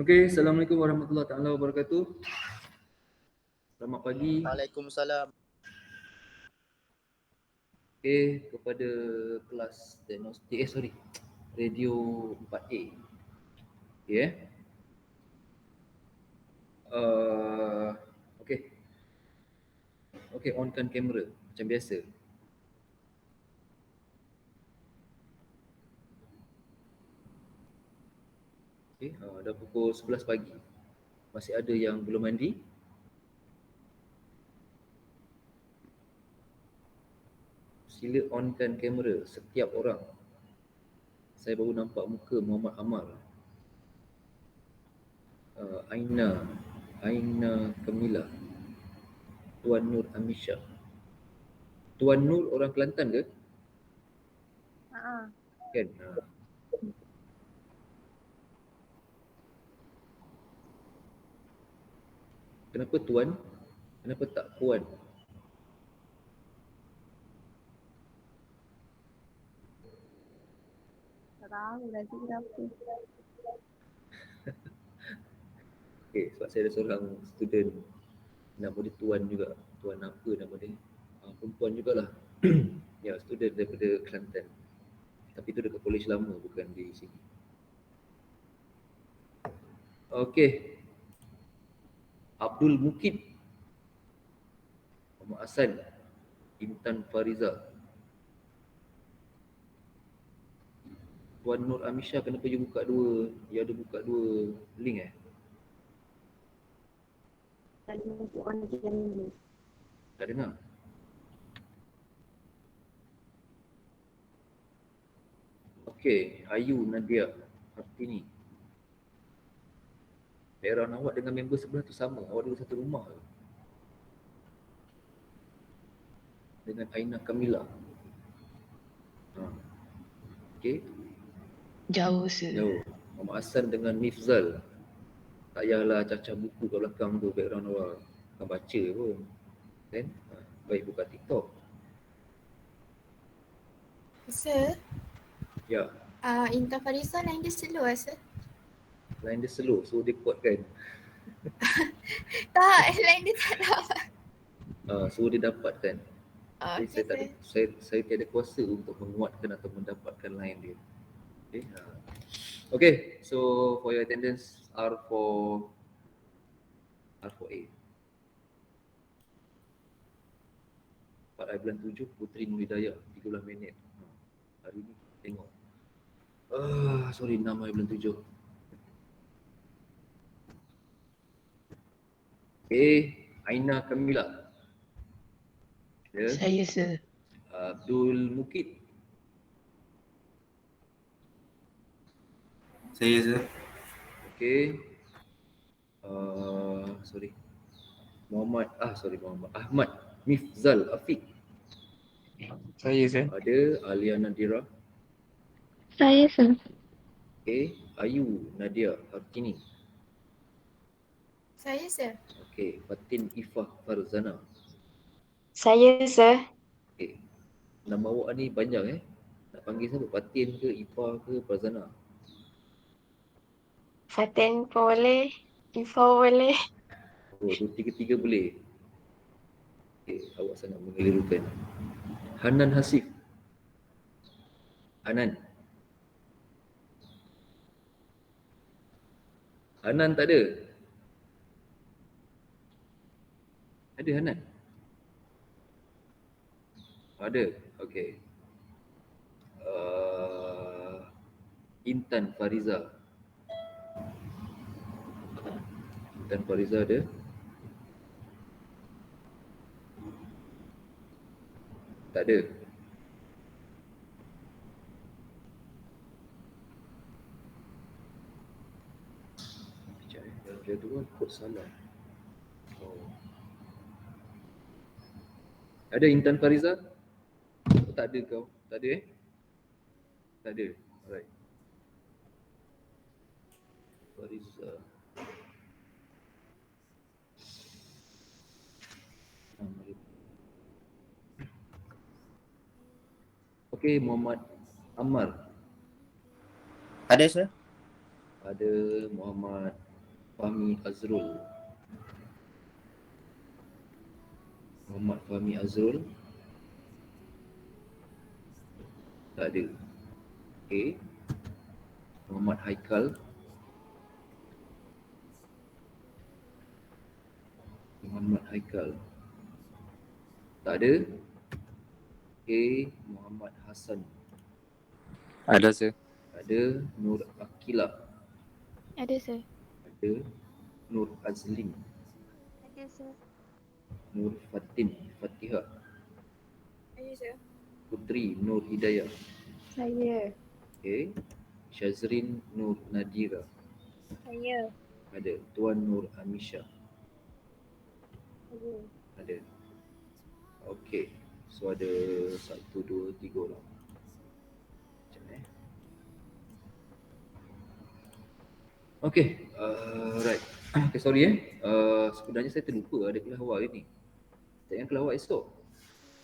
Okey, Assalamualaikum warahmatullahi taala wabarakatuh. Selamat pagi. Waalaikumsalam. Okey, kepada kelas diagnostik, radio 4A. Okey okey. Okey, onkan kamera macam biasa. Okey, dah pukul 11 pagi. Masih ada yang belum mandi? Sila onkan kamera setiap orang. Saya baru nampak muka Muhammad Ammar. Aina Kamila. Tuan Nur Amisha. Tuan Nur orang Kelantan ke? Kan? Kenapa Tuan? Kenapa tak Puan? Tak tahu lagi kenapa. Okay, sebab saya ada seorang student nama dia Tuan juga. Tuan apa nama dia? Perempuan jugalah. Ya, student daripada Kelantan. Tapi tu dekat college lama, bukan di sini. Okey. Abdul Mukid. Muhammad Hassan. Intan Fariza. Tuan Nur Amisha, kenapa you buka dua? You ada buka dua link Tadi untuk on jam ni. Tak dengar? Okey, Ayu Nadia Hartini. Background awak dengan member sebelah tu sama. Awak duduk satu rumah ke? Dengan Aina Kamila. Okey. Jauh sir. Jauh. Muhammad Hassan dengan Mifzal. Tak payahlah cacah buku kat belakang tu, background awak. Bukan baca pun. Kan? Baik, buka TikTok. Sir, Ya. Intan Fariza line dia slow sir? Line dia slow, so dia kuat kan? Tak, line dia tak dapat. So dia dapat kan? Okay, saya tiada kuasa untuk menguatkan atau mendapatkan line dia. Okay. Okay, so for your attendance R4A. Pada bulan 7, Putri Nur Hidayah, 13 minit. Hari ni tengok. Sorry, 6 hari bulan 7. Okay, Aina Kamila. Ya. Saya sir. Abdul Mukid. Saya sir. Okay. Muhammad Ahmad Mifzal Afiq. Saya sir. Ada Alia Nadira. Saya sir. Okay. Ayu Nadia Hartini. Saya sir. Okay. Fatin Ifah Farzana. Saya sir. Okay. Nama awak ni panjang Nak panggil siapa? Fatin ke, Ifah ke, Farzana? Fatin pun boleh. Ifah boleh. Oh, tiga-tiga boleh. Okay, awak sangat mengelirukan. Hanan Hasif. Hanan tak ada? Ada Hanan? Ada? Okay. Intan Fariza. Intan Fariza ada? Tak ada. Sekejap dia tu kan kod salah. Ada Intan Fariza? Tak ada kau? Tak ada Tak ada. Alright. Fariza. Okey, Muhammad Ammar. Ada sir? Ada Muhammad Fahmi Azrul. Muhammad Fahmi Azrul. Tak ada. Okey. Muhammad Haikal. Muhammad Haikal. Tak ada. Okey. Muhammad Hassan. Ada sir. Ada. Nur Akila. Ada sir. Ada. Nur Azlin. Ada sir. Nur Fatin Fatihah. Ada sir. Putri Nur Hidayah. Saya. Okey. Syazrin Nur Nadira. Saya. Ada. Tuan Nur Amisha. Saya. Ada. Okey. So ada 1, 2, 3 orang. Macam ni. Okey. Right. Okay, sorry sebenarnya saya terlupa ada kelas awal ni. Tak yang kelas awal esok.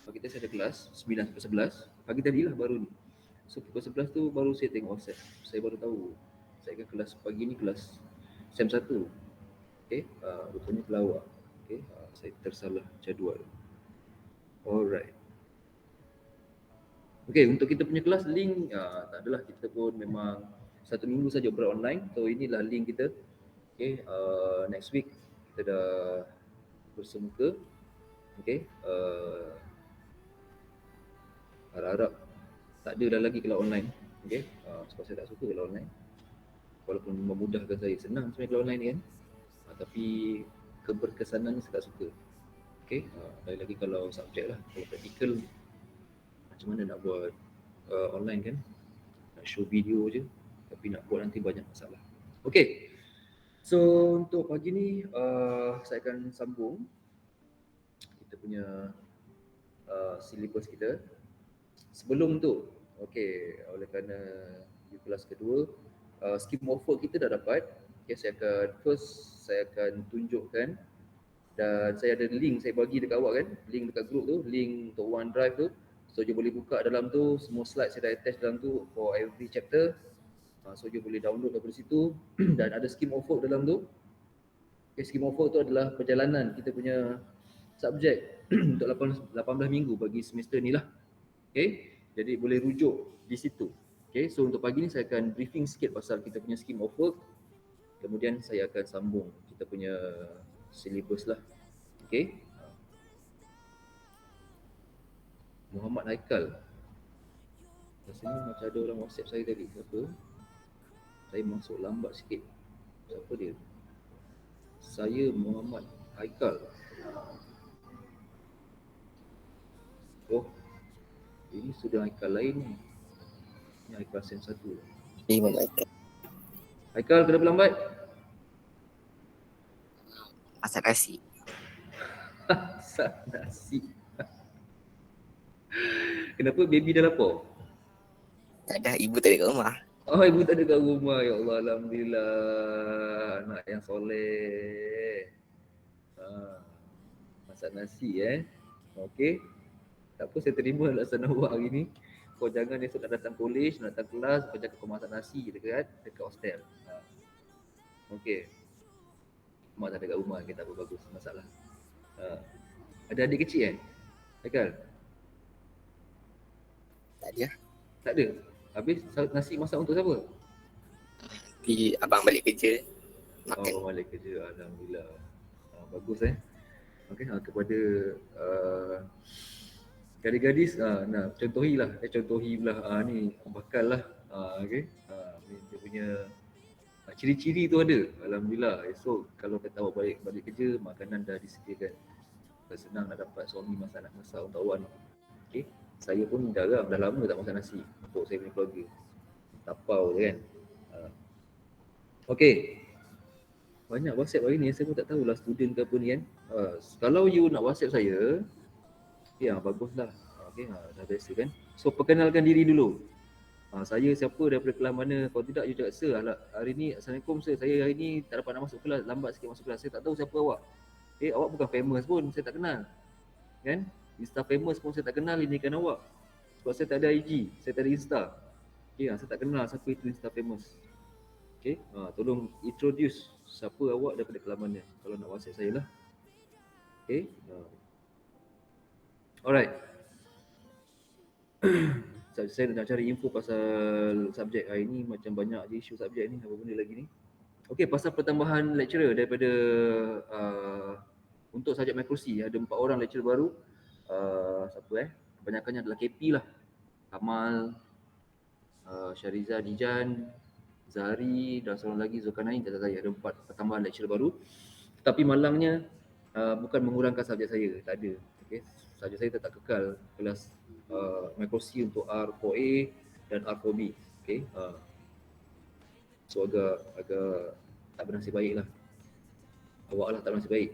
Pagi tadi saya ada kelas 9 sampai 11. Pagi tadi lah baru ni. So pukul 11 tu baru saya tengok WhatsApp. Saya baru tahu. Saya kan kelas pagi ni kelas SEM 1. Okey, rupanya kelas awal. Okey, saya tersalah jadual. Alright. Okey, untuk kita punya kelas link tak adalah, kita pun memang 1 minggu saja online. So inilah link kita. Okey, next week kita dah bersemuka. Okey, harap-harap tak ada dah lagi kelas online. Okey, sebab saya tak suka kelas online. Walaupun memudahkan saya, senang sebenarnya kelas online ni kan. Tapi keberkesanannya saya tak suka. Okey, lagi kalau subjek lah, kalau praktikal macam mana nak buat online kan. Nak show video je tapi nak buat nanti banyak masalah. Okey. So untuk pagi ni saya akan sambung kita punya silibus kita. Sebelum tu, okey, oleh kerana di kelas kedua, scheme of work kita dah dapat. Okay, saya akan tunjukkan, dan saya ada link saya bagi dekat awak kan, link dekat group tu, link untuk OneDrive tu. So you boleh buka dalam tu, semua slide saya dah attach dalam tu for every chapter. So you boleh download daripada situ dan ada scheme of work dalam tu. Okay, scheme of work tu adalah perjalanan kita punya subjek untuk 18 minggu bagi semester ni lah. Okay, jadi boleh rujuk di situ. Okay, so untuk pagi ni saya akan briefing sikit pasal kita punya scheme of work. Kemudian saya akan sambung kita punya syllabus lah. Okay. Muhammad Haikal. Rasanya macam ada orang WhatsApp saya tadi. Siapa? Saya masuk lambat sikit. Siapa dia? Saya Muhammad Haikal. Oh, ini sudah Haikal lain ni. Ini Haikal SEM 1. Imam Haikal. Haikal, kenapa lambat? Masak nasi. Masak nasi. Kenapa baby dah lapar? Tak ada, ibu tak ada kat rumah. Oh, ibu tak ada kat rumah. Ya Allah, alhamdulillah. Anak yang soleh. Masak nasi Okey. Tak apa, saya terima laksana awak hari ni. Kau jangan esok nak datang college, nak datang kelas, kau cakap kau masak nasi dekat hostel. Okey. Mak tak ada kat rumah, kita tak apa, bagus, masalah. Ada adik kecil Haikal? Tak ada. Tak ada? Habis nasi masak untuk siapa? Nanti abang balik kerja makan. Oh, balik kerja, alhamdulillah. Bagus Okey, kepada gadis-gadis, contohilah, contohi pula ni bakal lah. Okey. Dia punya ciri-ciri tu ada. Alhamdulillah. Esok kalau kata awak balik kerja, makanan dah disediakan. Senang nak dapat suami masak untuk awak ni. Okey. Saya pun jarang, dah lama tak masak nasi untuk saya punya keluarga. Tapau je kan. Okey. Banyak WhatsApp hari ni, saya pun tak tahulah student ke apa ni kan. Kalau you nak WhatsApp saya, baguslah. Okey, dah biasa kan. So perkenalkan diri dulu. Saya siapa, daripada kelas mana. Kalau tidak you cakap, sir, hari ni Assalamualaikum sir, saya hari ni tak dapat nak masuk kelas, lambat sikit masuk kelas. Saya tak tahu siapa awak. Awak bukan famous pun, saya tak kenal. Kan? Insta famous pun saya tak kenal ini kan awak. Sebab saya tak ada IG, saya tak ada Insta. Okey, saya tak kenal siapa itu Insta famous. Okey, tolong introduce siapa awak daripada kelamannya. Kalau nak WhatsApp saya lah. Okay. Alright. Saya nak cari info pasal subjek hari ni, macam banyak je isu subjek ni, apa benda lagi ni. Okey, pasal pertambahan lecturer daripada untuk subjek makrosi ada 4 orang lecturer baru. Siapa kebanyakannya adalah KP lah. Kamal, Syariza, Dijan, Zahari dan seorang lagi Zulkarnain, kata saya ada 4 pertambahan lecturer baru. Tetapi malangnya bukan mengurangkan subjek saya, tak ada. Okey, subjek saya tetap kekal kelas makrosi untuk R4A dan R4B. Okey. So agak tak bernasib baik lah. Awak lah tak bernasib baik.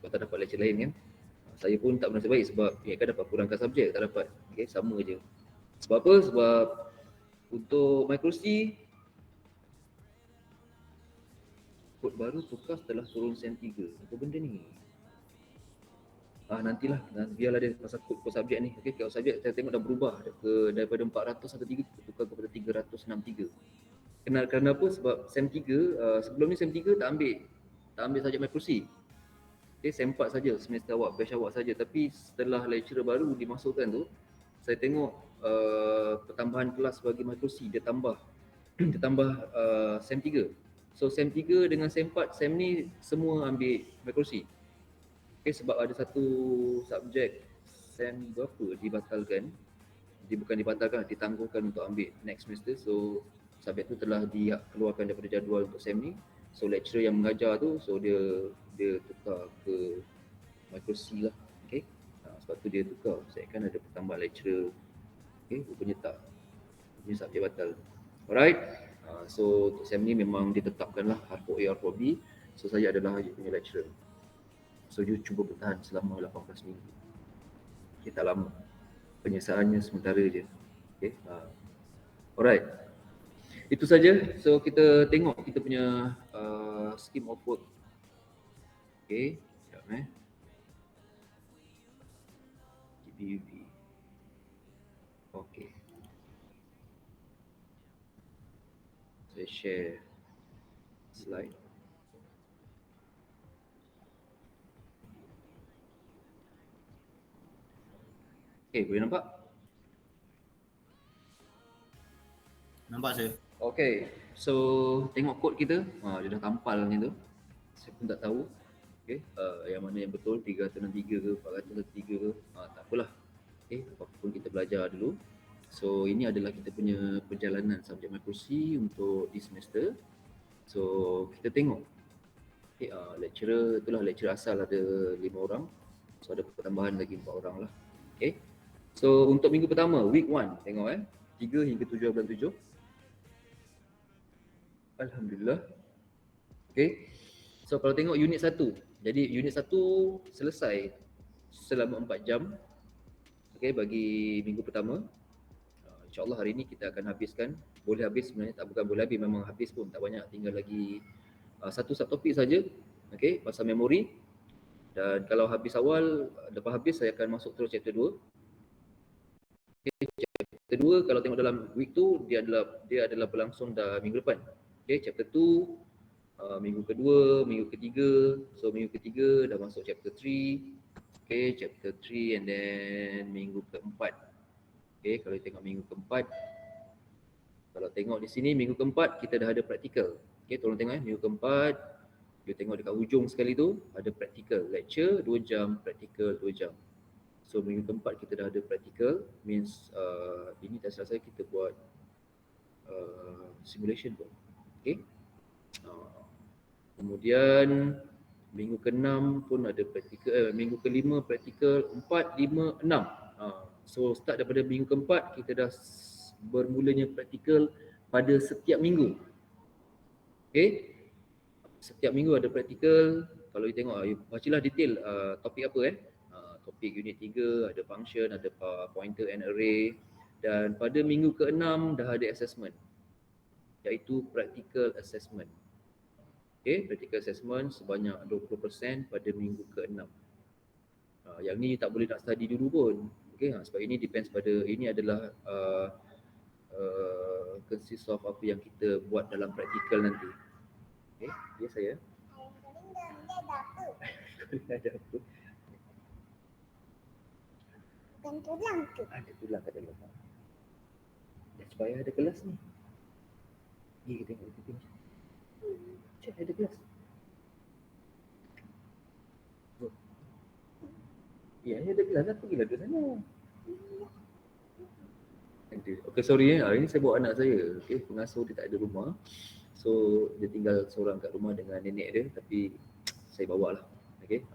Kau tak dapat lecture lain kan. Saya pun tak bernasib baik sebab kan dapat kurangkan subjek, tak dapat. Okay, sama je. Sebab apa? Sebab untuk makrosi kod baru tukar setelah turun SEM 3. Apa benda ni? Nantilah, biarlah dia pasal kod subjek ni. Okey, kod subjek saya tengok dah berubah daripada 413 tukar kepada 363. Kenapa? Sebab SEM 3 sebelum ni SEM 3 tak ambil subjek makrosi. Okey, SEM 4 saja semester awak, batch awak saja. Tapi setelah lecturer baru dimasukkan tu, saya tengok pertambahan kelas bagi makrosi dia tambah SEM 3. So SEM 3 dengan SEM 4, SEM ni semua ambil makrosi. Okay, sebab ada satu subjek SEM berapa dibatalkan, bukan dibatalkan, ditangguhkan untuk ambil next semester. So subjek tu telah dikeluarkan daripada jadual untuk SEM ni. So lecturer yang mengajar tu, so dia tukar ke makrosi lah. Okay, sebab tu dia tukar. Saya kan ada pertambahan lecturer. Okay, rupanya tak, rupanya subjek batal. Alright, so untuk SEM ni memang ditetapkan lah R4A, R4B. So saya adalah dia punya lecturer. So dia cuba bertahan selama 18 minggu. Okay, tak lama. Penyesalannya sementara je. Okay. Alright. Itu saja. So kita tengok kita punya scheme of work. Okay. Sekejap GPUV. Okay. Saya share slide. Okay, boleh nampak? Nampak saya. Okay, so tengok kod kita. Dia dah tampal macam tu. Saya pun tak tahu. Okay, yang mana yang betul, 363 ke, 403 ke. Tak apalah. Okay, apapun kita belajar dulu. So ini adalah kita punya perjalanan subjek makrosi untuk di semester. So kita tengok. Okay, lecturer, itulah lecturer asal ada 5 orang. So ada pertambahan lagi 4 orang lah. Okay. So untuk minggu pertama, week 1, tengok 3 hingga 7 bulan 7. Alhamdulillah. Okay. So kalau tengok unit 1, jadi unit 1 selesai selama 4 jam. Okay, bagi minggu pertama. InsyaAllah hari ni kita akan habiskan. Boleh habis sebenarnya, bukan boleh habis, memang habis pun, tak banyak, tinggal lagi satu subtopik saja. Okay, pasal memori. Dan kalau habis awal, lepas habis saya akan masuk terus chapter 2. Okay, chapter 2 kalau tengok dalam week tu dia adalah berlangsung dah minggu depan. Okay, chapter 2 minggu kedua, minggu ketiga. So minggu ketiga dah masuk chapter 3. Okay, chapter 3 and then minggu keempat. Okay, kalau tengok minggu keempat, kalau tengok di sini minggu keempat kita dah ada praktikal. Okay, tolong tengok minggu keempat. Dia tengok dekat hujung sekali tu ada praktikal, lecture 2 jam, praktikal 2 jam. So minggu keempat kita dah ada praktikal, means ini tak selesai kita buat simulation pun. Okay. Kemudian minggu ke-6 pun ada praktikal, minggu ke-5 praktikal, 4, 5, 6. So start daripada minggu keempat kita dah bermulanya praktikal pada setiap minggu. Okay. Setiap minggu ada praktikal. Kalau you tengok, you bacalah detail topik apa topik unit 3, ada function, ada pointer and array. Dan pada minggu ke-6 dah ada assessment, iaitu practical assessment. Okay, practical assessment sebanyak 20% pada minggu ke-6. Yang ni tak boleh nak study dulu pun. Okay, sebab ini depends pada, ini adalah consist of apa yang kita buat dalam practical nanti. Okay, ya saya. Ada apa? Bukan tulang tu. Ada tulang kat dalam. That's why ada kelas ni. Pergi kita tengok. Cik, ada kelas. Oh. Ya, ada kelas lah. Pergilah ke sana. Okay, sorry hari ni saya bawa anak saya. Okay, pengasuh dia tak ada rumah. So, dia tinggal seorang kat rumah dengan nenek dia. Tapi, saya bawa lah. Okay.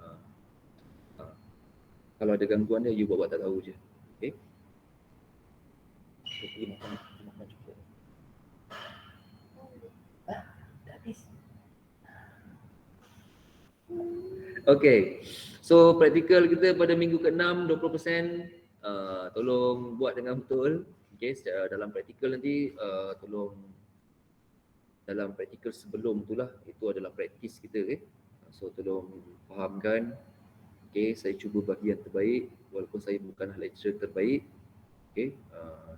Kalau ada gangguan dia, you buat tak tahu je. Okay. So, pergi makan cukup. Dah habis. Okay. So, praktikal kita pada minggu ke-6, 20%. Tolong buat dengan betul. Okay, dalam praktikal nanti tolong dalam praktikal sebelum tu lah, itu adalah praktis kita. Okay? So tolong fahamkan. Okay, saya cuba bagi yang terbaik walaupun saya bukanlah lecturer terbaik. Okay,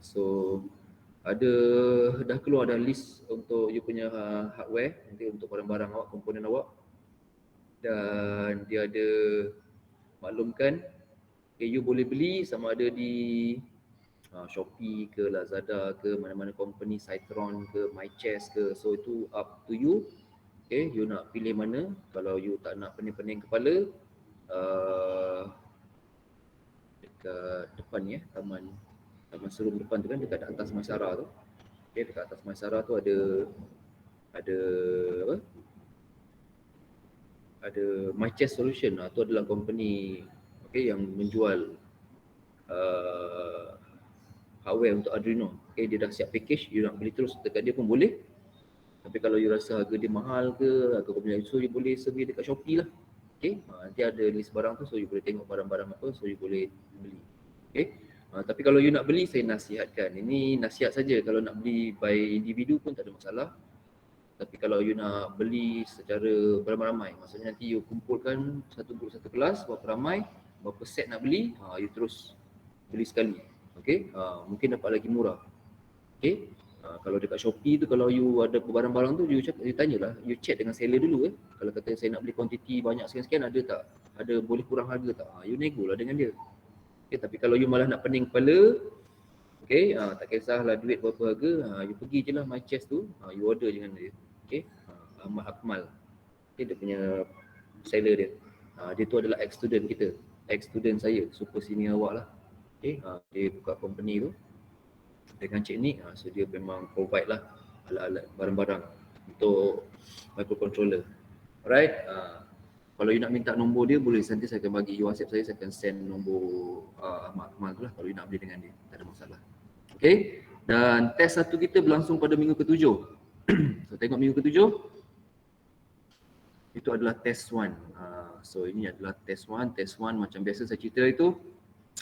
so dah keluar dah list untuk you punya hardware nanti untuk barang-barang awak, komponen awak, dan dia ada maklumkan. Okay, you boleh beli sama ada di Shopee ke, Lazada ke, mana-mana company, Cytron ke, MyChess ke. So itu up to you. Okay, you nak pilih mana. Kalau you tak nak pening-pening kepala, dekat depan ni taman serum depan tu kan, dekat atas Maisara tu. Okay, dekat atas Maisara tu ada apa? Ada MyChess Solution. Tu adalah company yang menjual hardware untuk Arduino. Okay, dia dah siap package, you nak beli terus dekat dia pun boleh. Tapi kalau you rasa harga dia mahal ke atau kemudian so you boleh survey dekat Shopee lah. Okay, nanti ada list barang tu, so you boleh tengok barang-barang apa, so you boleh beli. Okay, tapi kalau you nak beli, saya nasihatkan, ini nasihat saja, kalau nak beli by individu pun tak ada masalah. Tapi kalau you nak beli secara beramai-ramai, maksudnya nanti you kumpulkan satu grup satu kelas, berapa ramai, berapa set nak beli, you terus beli sekali. Okay, mungkin dapat lagi murah. Okay, kalau dekat Shopee tu, kalau you ada barang-barang tu, you tanyalah, you check dengan seller dulu. Kalau kata saya nak beli kuantiti banyak sekian-sekian, ada tak? Ada boleh kurang harga tak? You nego lah dengan dia. Okay, tapi kalau you malah nak pening kepala, okay, tak kisahlah duit berapa harga, you pergi je lah MyChess tu, you order je dengan dia. Okay, Ahmad Akmal. Okay, dia punya seller dia. Dia tu adalah ex-student kita, ex-student saya, super senior awak lah. Okay, dia buka company tu dengan Cik Nick, so dia memang provide lah alat-alat barang-barang untuk microcontroller. Alright, kalau you nak minta nombor dia, boleh, nanti saya akan bagi you WhatsApp saya akan send nombor Ahmad Akmal tu lah kalau you nak beli dengan dia, tak ada masalah. Okay, dan test satu kita berlangsung pada minggu ke-7. So tengok minggu ke-7, itu adalah test 1. So ini adalah test 1 macam biasa saya cerita itu,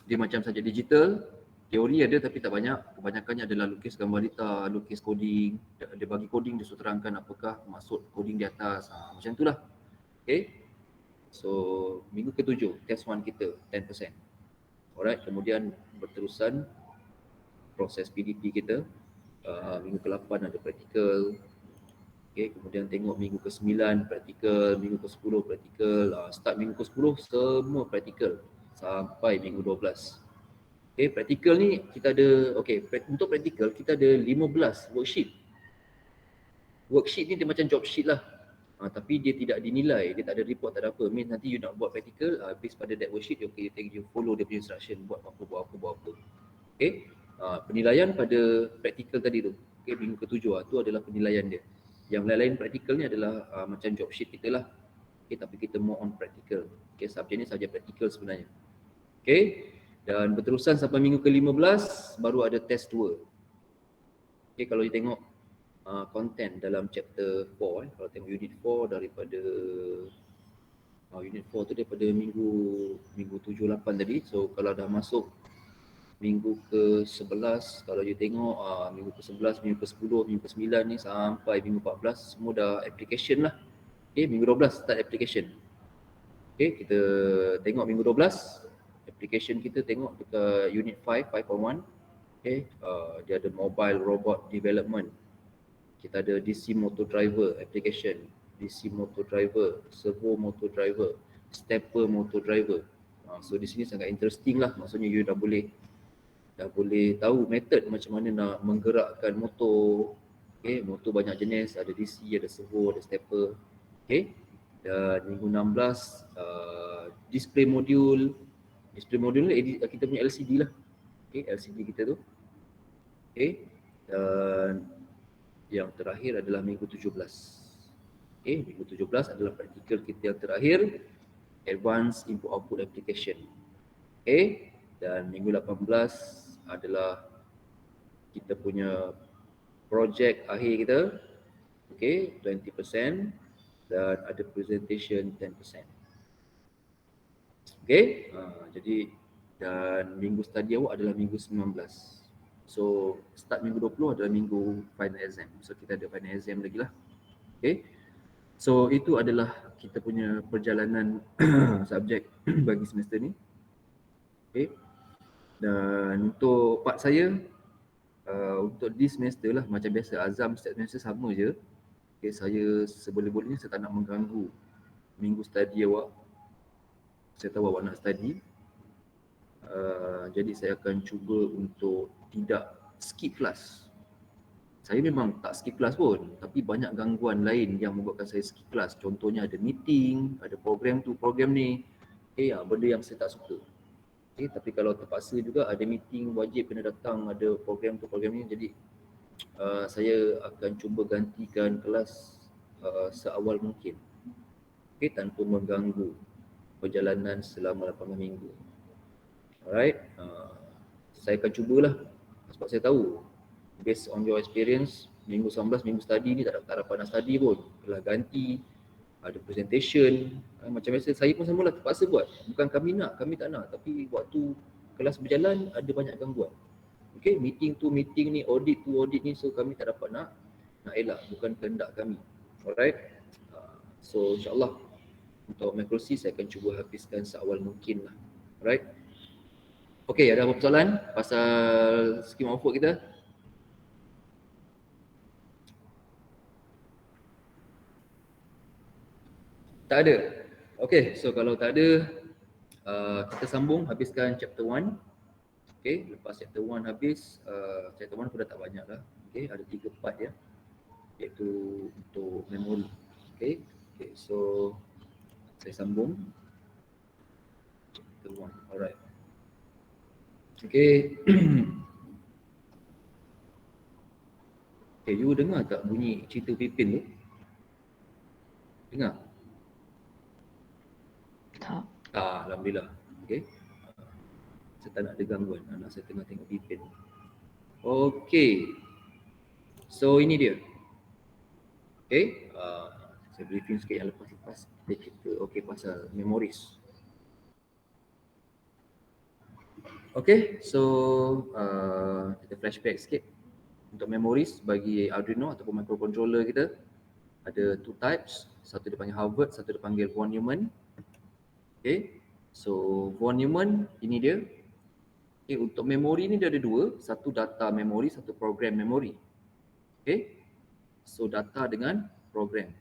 dia macam saja digital. Teori ada tapi tak banyak. Kebanyakannya adalah lukis gambar data, lukis coding. Dia bagi coding, dia suruh terangkan apakah maksud coding di atas. Macam itulah. Okay. So minggu ke-7 test 1 kita 10%. Alright, kemudian berterusan proses PDP kita. Minggu ke-8 ada praktikal. Okay, kemudian tengok minggu ke-9 praktikal, minggu ke-10 praktikal. Start minggu ke-10 semua praktikal sampai minggu 12. Okay, praktikal ni kita ada, untuk praktikal kita ada 15 worksheet. Worksheet ni dia macam job sheet lah. Tapi dia tidak dinilai, dia tak ada report, tak ada apa. Means nanti you nak buat praktikal, based pada that worksheet, you follow dia punya instruction, buat apa. Okay, penilaian pada praktikal tadi tu. Okay, minggu ke-7 tu adalah penilaian dia. Yang lain-lain praktikal ni adalah macam job sheet kita lah. Okay, tapi kita more on practical. Okay, subjek ni sahaja practical sebenarnya. Okay, dan berterusan sampai minggu ke-15 baru ada test 2. Okay, kalau you tengok content dalam chapter 4, kalau tengok unit 4 daripada unit 4 tu daripada minggu 7-8 tadi. So kalau dah masuk minggu ke-11, kalau you tengok minggu ke-11, minggu ke-10, minggu ke-9 ni sampai minggu 14 semua dah application lah. Okay, minggu 12 start application. Okay, kita tengok minggu 12 application kita, tengok dekat unit 5.1. Okay, dia ada mobile robot development. Kita ada DC motor driver application, DC motor driver, servo motor driver, stepper motor driver. So di sini sangat interesting lah, maksudnya you dah boleh tahu method macam mana nak menggerakkan motor. Okay, motor banyak jenis, ada DC, ada servo, ada stepper. Okay, dan minggu 16 display module ni kita punya LCD lah. Okay, LCD kita tu. Okay, dan yang terakhir adalah minggu 17. Okay, minggu 17 adalah praktikal kita yang terakhir, Advanced Input Output Application. Okay, dan minggu 18 adalah kita punya projek akhir kita. Okay, 20% dan ada presentation 10%. Okay, jadi dan minggu study awak adalah minggu 19. So start minggu 20 adalah minggu final exam. So kita ada final exam lagi lah. Okay, so itu adalah kita punya perjalanan subjek bagi semester ni. Okay, dan untuk part saya, untuk this semester lah macam biasa, azam setiap semester sama je. Okay, saya seboleh-bolehnya saya tak nak mengganggu minggu study awak. Saya tahu awak nak study. Jadi saya akan cuba untuk tidak skip kelas. Saya memang tak skip kelas pun, tapi banyak gangguan lain yang membuatkan saya skip kelas. Contohnya ada meeting, ada program tu, program ni. Benda yang saya tak suka. Tapi kalau terpaksa juga ada meeting, wajib kena datang, ada program tu, program ni. Jadi saya akan cuba gantikan kelas seawal mungkin. Tanpa mengganggu perjalanan selama 18 minggu. Alright, saya akan cubalah sebab saya tahu based on your experience, minggu 19, minggu study ni tak dapat nak study pun. Kelas ganti, ada presentation, macam biasa saya pun samalah terpaksa buat. Bukan kami tak nak, tapi waktu kelas berjalan ada banyak gangguan. Okay, meeting tu meeting ni, audit tu audit ni, so kami tak dapat nak elak, bukan kehendak kami. Alright, so insyaAllah untuk makrosi saya akan cuba habiskan seawal mungkin lah. Alright. Okay, ada apa persoalan pasal scheme of work kita? Tak ada? Okay, so kalau tak ada, kita sambung habiskan chapter 1. Okay, lepas chapter 1 habis, chapter 1 pun dah tak banyak lah. Okay, ada 3 part ya, iaitu untuk memori. Okay, so saya sambung chapter 1. Alright. Okay. Okay, you dengar tak bunyi cerita Pipin tu? Dengar? Tak. Alhamdulillah. Okay. Saya tak nak ada gangguan, anak saya tengah tengok Pipin. Okay. So ini dia. Okay. Saya briefing sikit yang lepas kita cerita pasal memories. Okay, so kita flashback sikit. Untuk memories bagi Arduino ataupun microcontroller kita ada 2 types. Satu dipanggil Harvard, satu dipanggil von Neumann. Okay, so von Neumann ini dia. Okay, untuk memori ni dia ada 2, satu data memori, satu program memori. Okay, so data dengan program.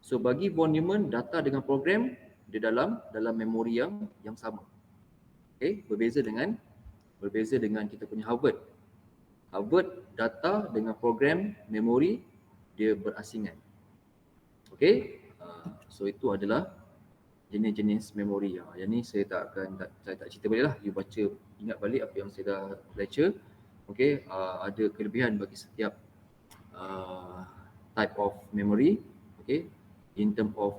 So bagi von Neumann, data dengan program dia dalam memori yang sama. Okay, berbeza dengan kita punya Harvard. Harvard data dengan program memori dia berasingan. Okay, so itu adalah jenis-jenis memori. Yang ni saya tak cerita balik lah. You baca, ingat balik apa yang saya dah lecture. Okay, ada kelebihan bagi setiap type of memory. Okay, in term of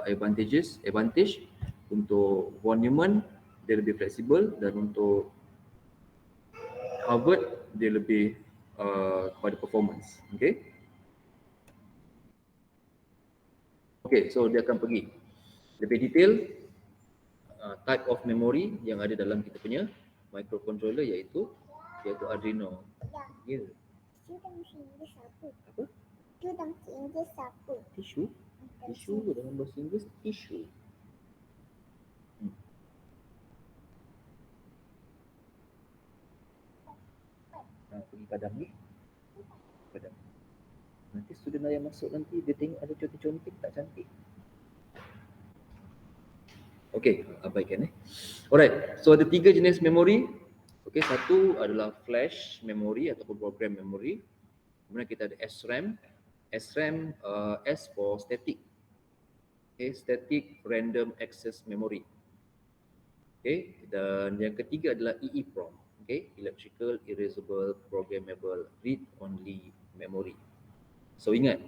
advantage untuk von Neumann dia lebih fleksibel, dan untuk Harvard dia lebih kepada performance. Okay, so dia akan pergi lebih detail type of memory yang ada dalam kita punya microcontroller iaitu Arduino. Ya. Tisu dalam bahasa Inggeris apa? Apa? Tisu dalam bahasa Inggeris apa? Tisu? Tisu dalam bahasa Inggeris tisu. Pergi padam ni. Padam. Nanti student yang masuk nanti dia tengok ada contoh-contoh tak cantik. Okey, abaikan Alright, so ada 3 jenis memori. Okey, satu adalah flash memory ataupun program memory. Kemudian kita ada SRAM. SRAM S for static. Okay, static random access memory. Okay, dan yang ketiga adalah EEPROM. Okay, electrical erasable programmable read only memory. So ingat,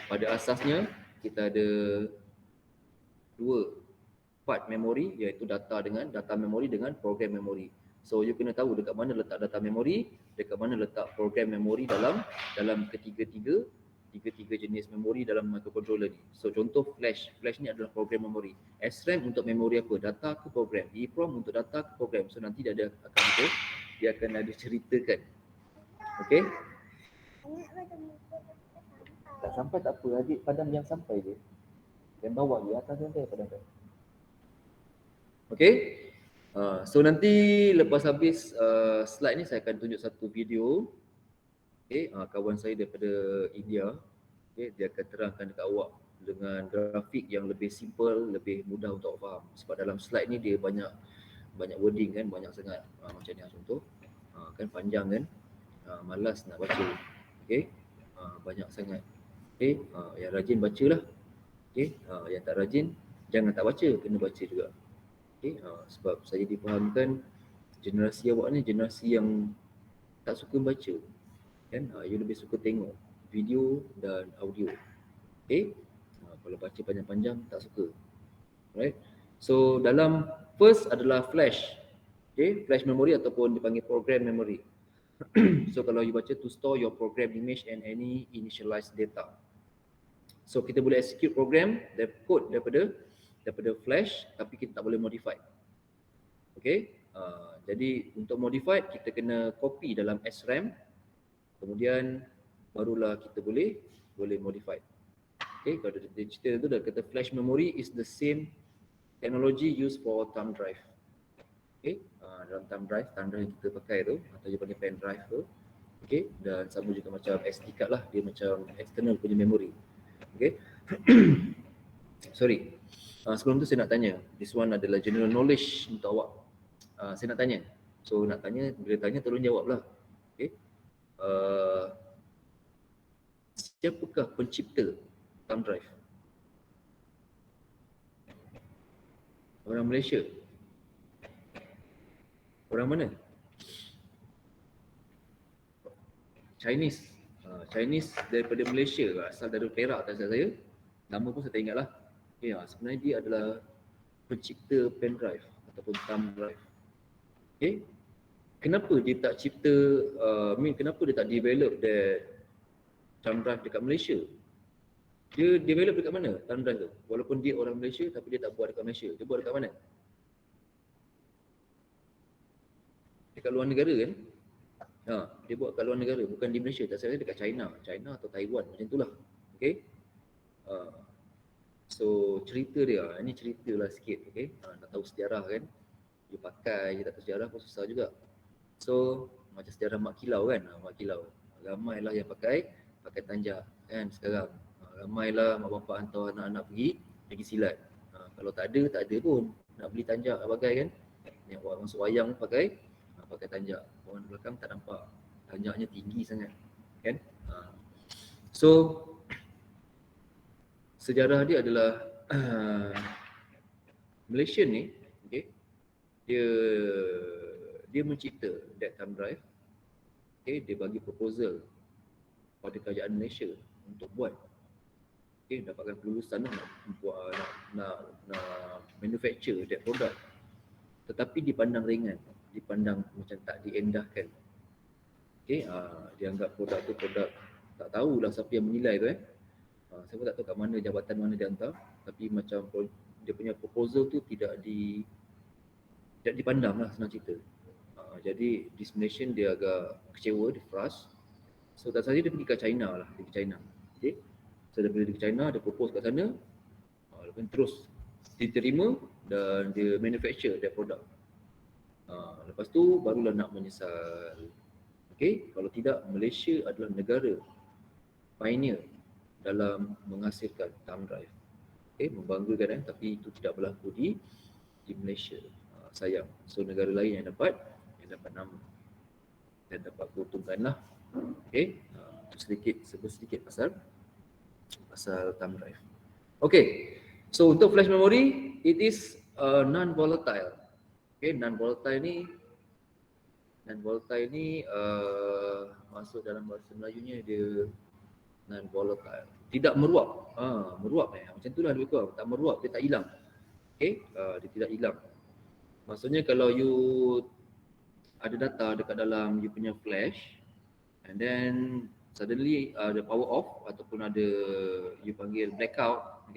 pada asasnya kita ada dua part memori, iaitu data memori dengan program memori. So you kena tahu dekat mana letak data memori, dekat mana letak program memori dalam ketiga-tiga jenis memori dalam microcontroller ni. So contoh flash ni adalah program memori. SRAM untuk memori apa? Data ke program. EEPROM untuk data ke program. So nanti dia akan ada ceritakan. Okey? Anak bertemu sampai. Tak sampai tak apa, adik padam yang sampai je. Dan bawa je atas dia padam. Okey? So nanti lepas habis slide ni saya akan tunjuk satu video. Okey, kawan saya daripada India. Okey, dia akan terangkan dekat awak dengan grafik yang lebih simple, lebih mudah untuk awak faham. Sebab dalam slide ni dia banyak wording kan, banyak sangat. Macam ni contoh. Kan panjang kan? Malas nak baca. Okey? Banyak sangat. Okey, yang rajin bacalah. Okey, yang tak rajin jangan tak baca, kena baca juga. Okay, sebab saya difahamkan generasi awak ni generasi yang tak suka baca kan, you lebih suka tengok video dan audio. Okay, kalau baca panjang-panjang tak suka. Alright, so dalam first adalah flash. Okay, flash memory ataupun dipanggil program memory. So kalau you baca, to store your program image and any initialized data. So kita boleh execute program code daripada flash, tapi kita tak boleh modify. Okay, jadi untuk modify kita kena copy dalam SRAM, kemudian barulah kita boleh modify. Okay, kalau dia cerita tu dah kata flash memory is the same technology used for thumb drive. Okay, dalam thumb drive yang kita pakai tu atau dia panggil pen drive tu. Okay, dan sama juga macam SD card lah, dia macam external punya memory. Okay. Sorry. Sebelum tu saya nak tanya, this one adalah general knowledge untuk awak. Saya nak tanya. So nak tanya, bila tanya tolong jawablah. Okay. Siapakah pencipta thumb drive? Orang Malaysia? Orang mana? Chinese. Chinese daripada Malaysia, asal dari Perak tak silap saya. Nama pun saya tak ingat lah. Okay, sebenarnya dia adalah pencipta pen drive ataupun thumb drive. Okay, kenapa dia tak cipta, kenapa dia tak develop that thumb drive dekat Malaysia? Dia develop dekat mana thumb drive tu? Walaupun dia orang Malaysia tapi dia tak buat dekat Malaysia. Dia buat dekat mana? Dekat luar negara kan? Dia buat kat luar negara, bukan di Malaysia. Tak salah dekat China atau Taiwan, macam itulah. Okay. So cerita dia, ini cerita lah sikit, okay. Nak tahu sejarah kan, dia pakai je tak tahu sejarah pun susah juga. So macam sejarah Mak Kilau kan, Mak Kilau ramailah yang pakai tanjak kan sekarang. Ramailah mak bapak hantar anak-anak pergi silat. Kalau tak ada pun nak beli tanjak bagai kan, yang orang masuk wayang pakai tanjak, orang belakang tak nampak, tanjaknya tinggi sangat kan. So sejarah dia adalah Malaysia ni, okay, dia mencipta that thumb drive. Okay, dia bagi proposal pada kerajaan Malaysia untuk buat, okay, dapatkan kelulusan nak manufacture that product, tetapi dipandang ringan, dipandang macam tak diendahkan. Okay, dianggap produk tu produk, tak tahulah siapa yang menilai tu saya pun tak tahu kat mana, jabatan mana dia hantar, tapi macam dia punya proposal tu tidak dipandang lah, senang cerita. Jadi this Malaysian dia agak kecewa, dia frust. So tak saja dia pergi ke China lah, okay. So dia pergi ke China, dia propose kat sana, lepas terus diterima dan dia manufacture dia produk. Lepas tu barulah nak menyesal. Okay, kalau tidak, Malaysia adalah negara pioneer dalam menghasilkan thumb drive. membanggakan tapi itu tidak berlaku di Malaysia. Sayang. So negara lain yang dapat nama dan dapat keuntungan lah. Itu sedikit pasal thumb drive. So untuk flash memory, it is non-volatile. Non-volatile ni masuk dalam bahasa Melayunya dia non-volatile. Tidak meruap. Meruap macam itulah lebih kurang. Tak meruap, dia tak hilang. Dia tidak hilang. Maksudnya kalau you ada data dekat dalam you punya flash and then suddenly the power off ataupun ada you panggil blackout,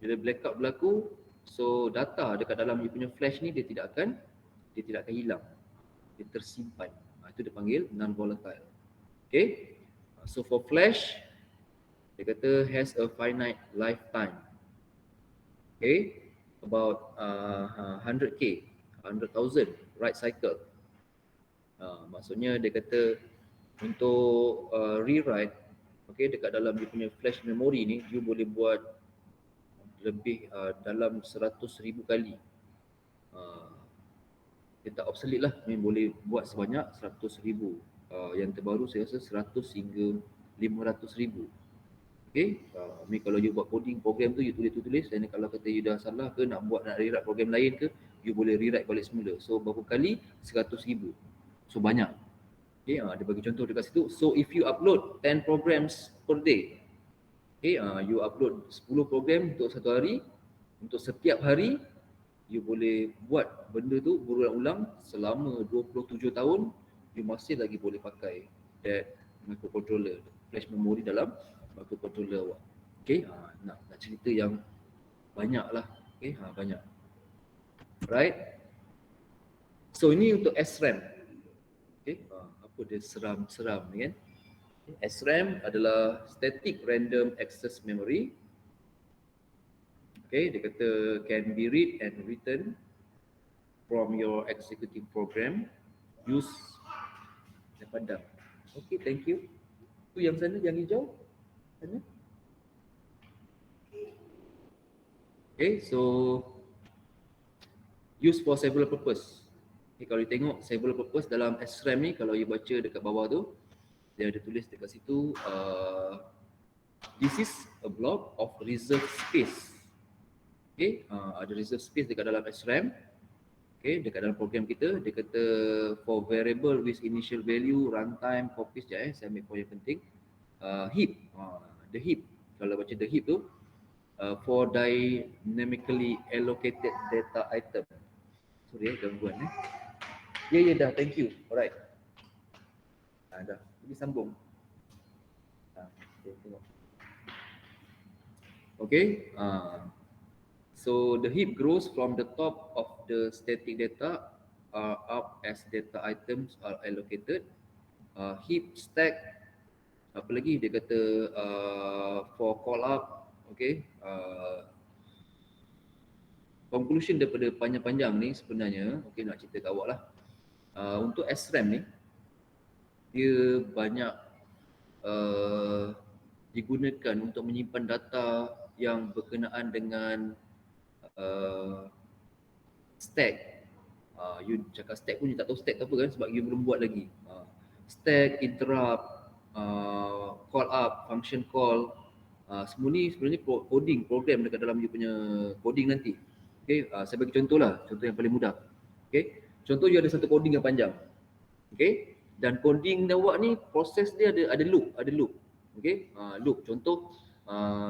bila blackout berlaku, so data dekat dalam you punya flash ni dia tidak akan hilang. Dia tersimpan. Itu dia panggil non-volatile. So for flash, dia kata has a finite lifetime. About 100,000 write cycle. Maksudnya dia kata untuk rewrite dekat dalam dia punya flash memory ni, you boleh buat lebih dalam 100,000 kali. Dia tak obsolete lah, boleh buat sebanyak 100,000. Yang terbaru saya rasa 100 hingga 500,000. Kalau you buat coding program tu, you tulis dan kalau kata you dah salah ke nak rewrite program lain ke, you boleh rewrite balik semula. So berapa kali? 100,000. So banyak. Dia bagi contoh dekat situ. So if you upload 10 programs per day, you upload 10 program untuk satu hari, untuk setiap hari you boleh buat benda tu berulang-ulang selama 27 tahun, you masih lagi boleh pakai that microcontroller, flash memory dalam microcontroller awak. Nak cerita yang banyak lah. Banyak. Right? So ini untuk SRAM. Apa dia seram-seram ni kan? SRAM adalah Static Random Access Memory. Dia kata can be read and written from your executing program. Use padam. Thank you. Tu yang sana, yang hijau. Sana. So use for several purpose. Kalau you tengok several purpose dalam SRAM ni, kalau you baca dekat bawah tu, dia ada tulis dekat situ, this is a block of reserve space. Ada reserve space dekat dalam SRAM. Dekat dalam program kita, dia kata for variable with initial value, runtime, copies, saya ambil point yang penting. Heap, the heap, kalau baca the heap tu, for dynamically allocated data item. Sorry gangguan Ya dah, thank you. Alright. Dah, jadi sambung. Tengok. So the heap grows from the top of the static data up as data items are allocated. Heap stack, apa lagi dia kata, for call up. Conclusion daripada panjang-panjang ni sebenarnya, nak cerita kat awak lah. Untuk SRAM ni, dia banyak digunakan untuk menyimpan data yang berkenaan dengan stack. You cakap stack pun you tak tahu stack apa kan, sebab you belum buat lagi. Stack, interrupt, call up, function call, semua ni sebenarnya coding, program dekat dalam you punya coding nanti. Saya bagi contoh lah, contoh yang paling mudah. Contoh you ada satu coding yang panjang. Dan coding awak ni proses dia ada loop. Loop. Contoh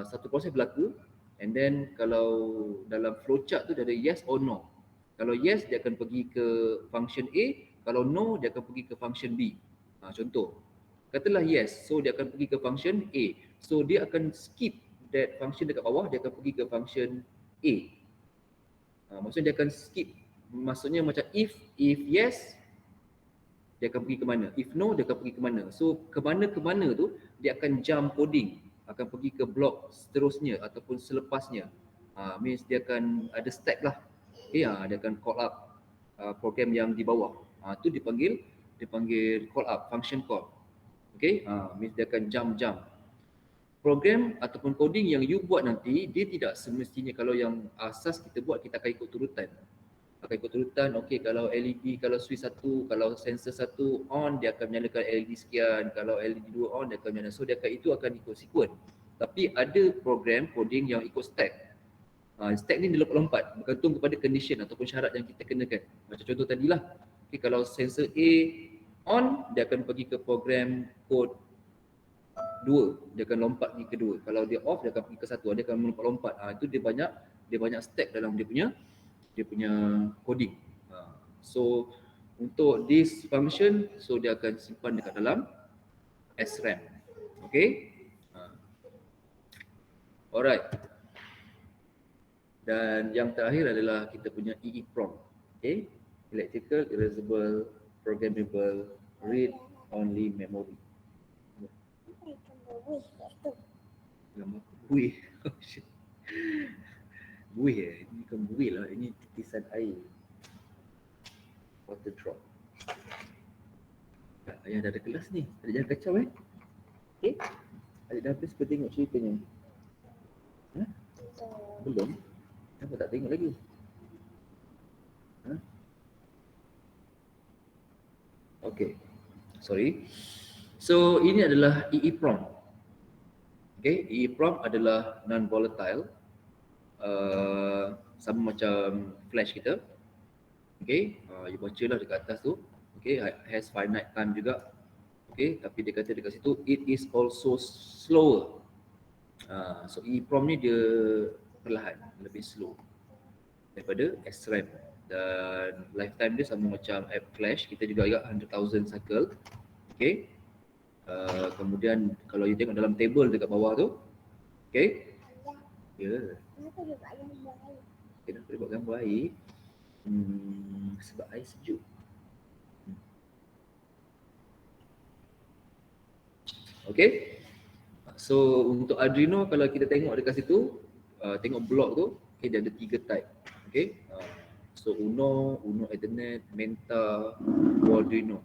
satu proses berlaku, and then kalau dalam flowchart tu dia ada yes or no. Kalau yes, dia akan pergi ke function A. Kalau no, dia akan pergi ke function B. Contoh, katalah yes, so dia akan pergi ke function A. So dia akan skip that function dekat bawah, dia akan pergi ke function A. Maksudnya dia akan skip. Maksudnya macam if yes, dia akan pergi ke mana. If no, dia akan pergi ke mana. So ke mana tu, dia akan jump coding. Akan pergi ke blok seterusnya ataupun selepasnya. Means dia akan ada stack lah. Dia akan call up program yang di bawah. Tu dipanggil call up, function call. Means dia akan jump. program ataupun coding yang you buat nanti, dia tidak semestinya kalau yang asas kita buat, kita akan ikut turutan. Akan ikut turutan, okey kalau LED, kalau switch satu, kalau sensor satu on, dia akan menyalakan LED sekian. Kalau LED 2 on, dia akan menyalakan. So itu akan ikut sequence. Tapi ada program coding yang ikut stack. Stack ni dia lompat-lompat bergantung kepada condition ataupun syarat yang kita kenakan. Macam contoh tadilah, okay, kalau sensor A on, dia akan pergi ke program code 2, dia akan lompat pergi ke 2. Kalau dia off, dia akan pergi ke 1, dia akan melompat-lompat. Itu dia banyak stack dalam dia punya coding. So untuk this function, so dia akan simpan dekat dalam SRAM. Okay. Alright. Dan yang terakhir adalah kita punya EEPROM. Okay. Electrical Erasable Programmable Read Only Memory. Gambar buih. Oh shit. Buih Ini bukan buih lah. Ini titisan air. Water drop. Ayah dah ada kelas ni. Adik jangan kacau Okay. Adik dah habis ke tengok ceritanya? Belum? Kenapa tak tengok lagi? Okay. Sorry. So ini adalah EEPROM. Okay, EEPROM adalah non-volatile. Sama macam flash kita. Okay, you baca lah dekat atas tu. Okay, has finite time juga. Okay, tapi dia kata dekat situ, it is also slower. So EEPROM ni dia perlahan, lebih slow daripada SRAM. Dan lifetime dia sama macam app flash, kita juga agak 100,000 cycle. Okay. Kemudian kalau you tengok dalam table dekat bawah tu, okay. Ya. Kenapa dia buat gambar air? Kenapa dia buat gambar air? Sebab air sejuk. Okay. So untuk Arduino kalau kita tengok dekat situ, tengok blok tu, okay, dia ada 3 type. Okay. So Uno Ethernet, Menta, Arduino.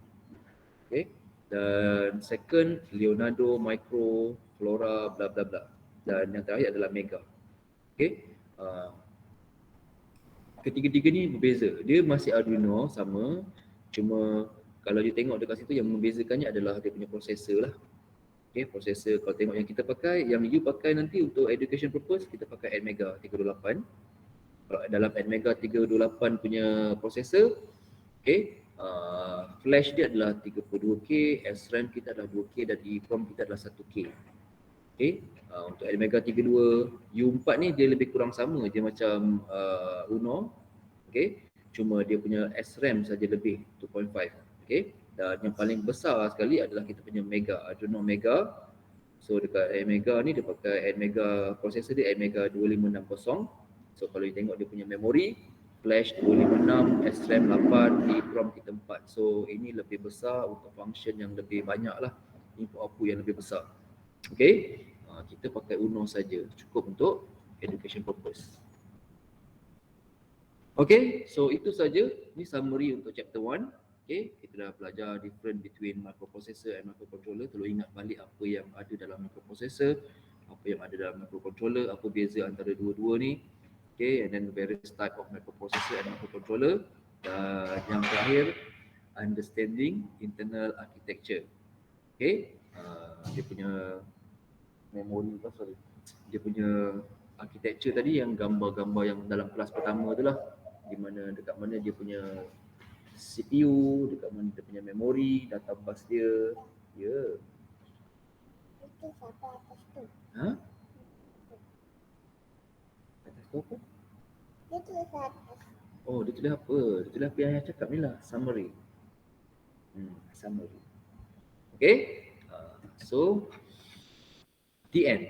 Okay. Dan second Leonardo, Micro, Flora, bla bla bla. Dan yang terakhir adalah Mega. Okay. Ketiga-tiga ni berbeza. Dia masih Arduino sama, cuma kalau you tengok dekat situ yang membezakannya adalah dia punya prosesor lah. Okay, prosesor kalau tengok yang kita pakai, yang you pakai nanti untuk education purpose, kita pakai Atmega 328. Kalau dalam Atmega 328 punya prosesor, okay, flash dia adalah 32K, SRAM kita adalah 2K dan EEPROM kita adalah 1K. Okay, untuk Atmega 32, U4 ni dia lebih kurang sama, dia macam Uno, okay, cuma dia punya SRAM saja lebih 2.5, okay. Dan yang paling besar sekali adalah kita punya Mega, Arduino Mega. So dekat Atmega ni dia pakai Atmega, prosesor dia Atmega 2560. So kalau you tengok dia punya memori, flash 256, SRAM 8, EEPROM kita 4. So ini lebih besar untuk function yang lebih banyak lah, input output yang lebih besar. Okay, kita pakai Uno saja, cukup untuk education purpose. Okay, so itu saja. Ini summary untuk chapter 1. Okay, kita dah belajar different between microprocessor and microcontroller. Tolong ingat balik apa yang ada dalam microprocessor, apa yang ada dalam microcontroller, apa beza antara dua-dua ni. Okay, and then various type of microprocessor and microcontroller. Dan yang terakhir, understanding internal architecture. Okay, dia punya memori, dia punya architecture tadi yang gambar-gambar yang dalam kelas pertama tu lah, di mana dekat mana dia punya CPU, dekat mana dia punya memori, data bus dia. Ya. Itu siapa atas tu? Atas tu apa? Dia tulis atas. Oh, dia tulis apa? Dia tulis apa yang cakap ni lah, summary. Summary. Okay. So, the end.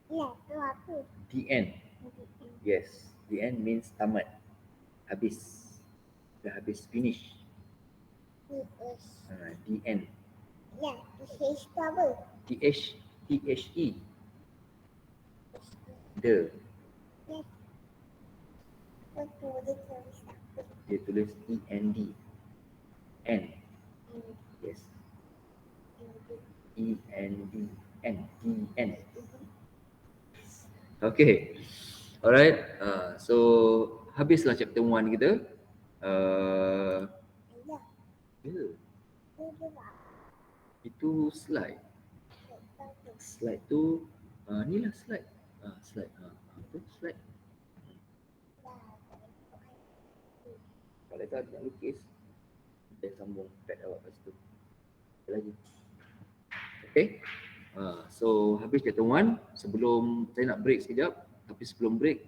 Ya, tu apa? The end. Yes, the end means tamat. Habis. Dah habis, finish. TH. The end. Ya, TH tu apa? THE. The. Yes. Betul, dia tulis apa? Dia tulis END. N. Yes. END. N. Okay. Alright. So habislah chapter 1 kita. Ya, Ya, itu juga. itu slide. Slide tu ni lah slide. Slide. Apa slide? Kalau tak nak lukis, kita sambung pad awak kat situ. Apa lagi? Okay. So habis chapter 1. Sebelum saya nak break sekejap, tapi sebelum break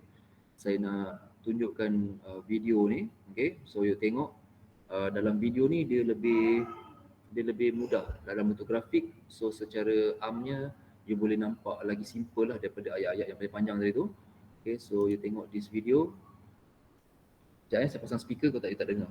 saya nak tunjukkan video ni. Okay. So you tengok dalam video ni dia lebih mudah dalam bentuk grafik. So secara armnya you boleh nampak lagi simple lah daripada ayat-ayat yang paling panjang tadi tu. Okay. So you tengok this video. Sekejap saya pasang speaker, kau tak dengar.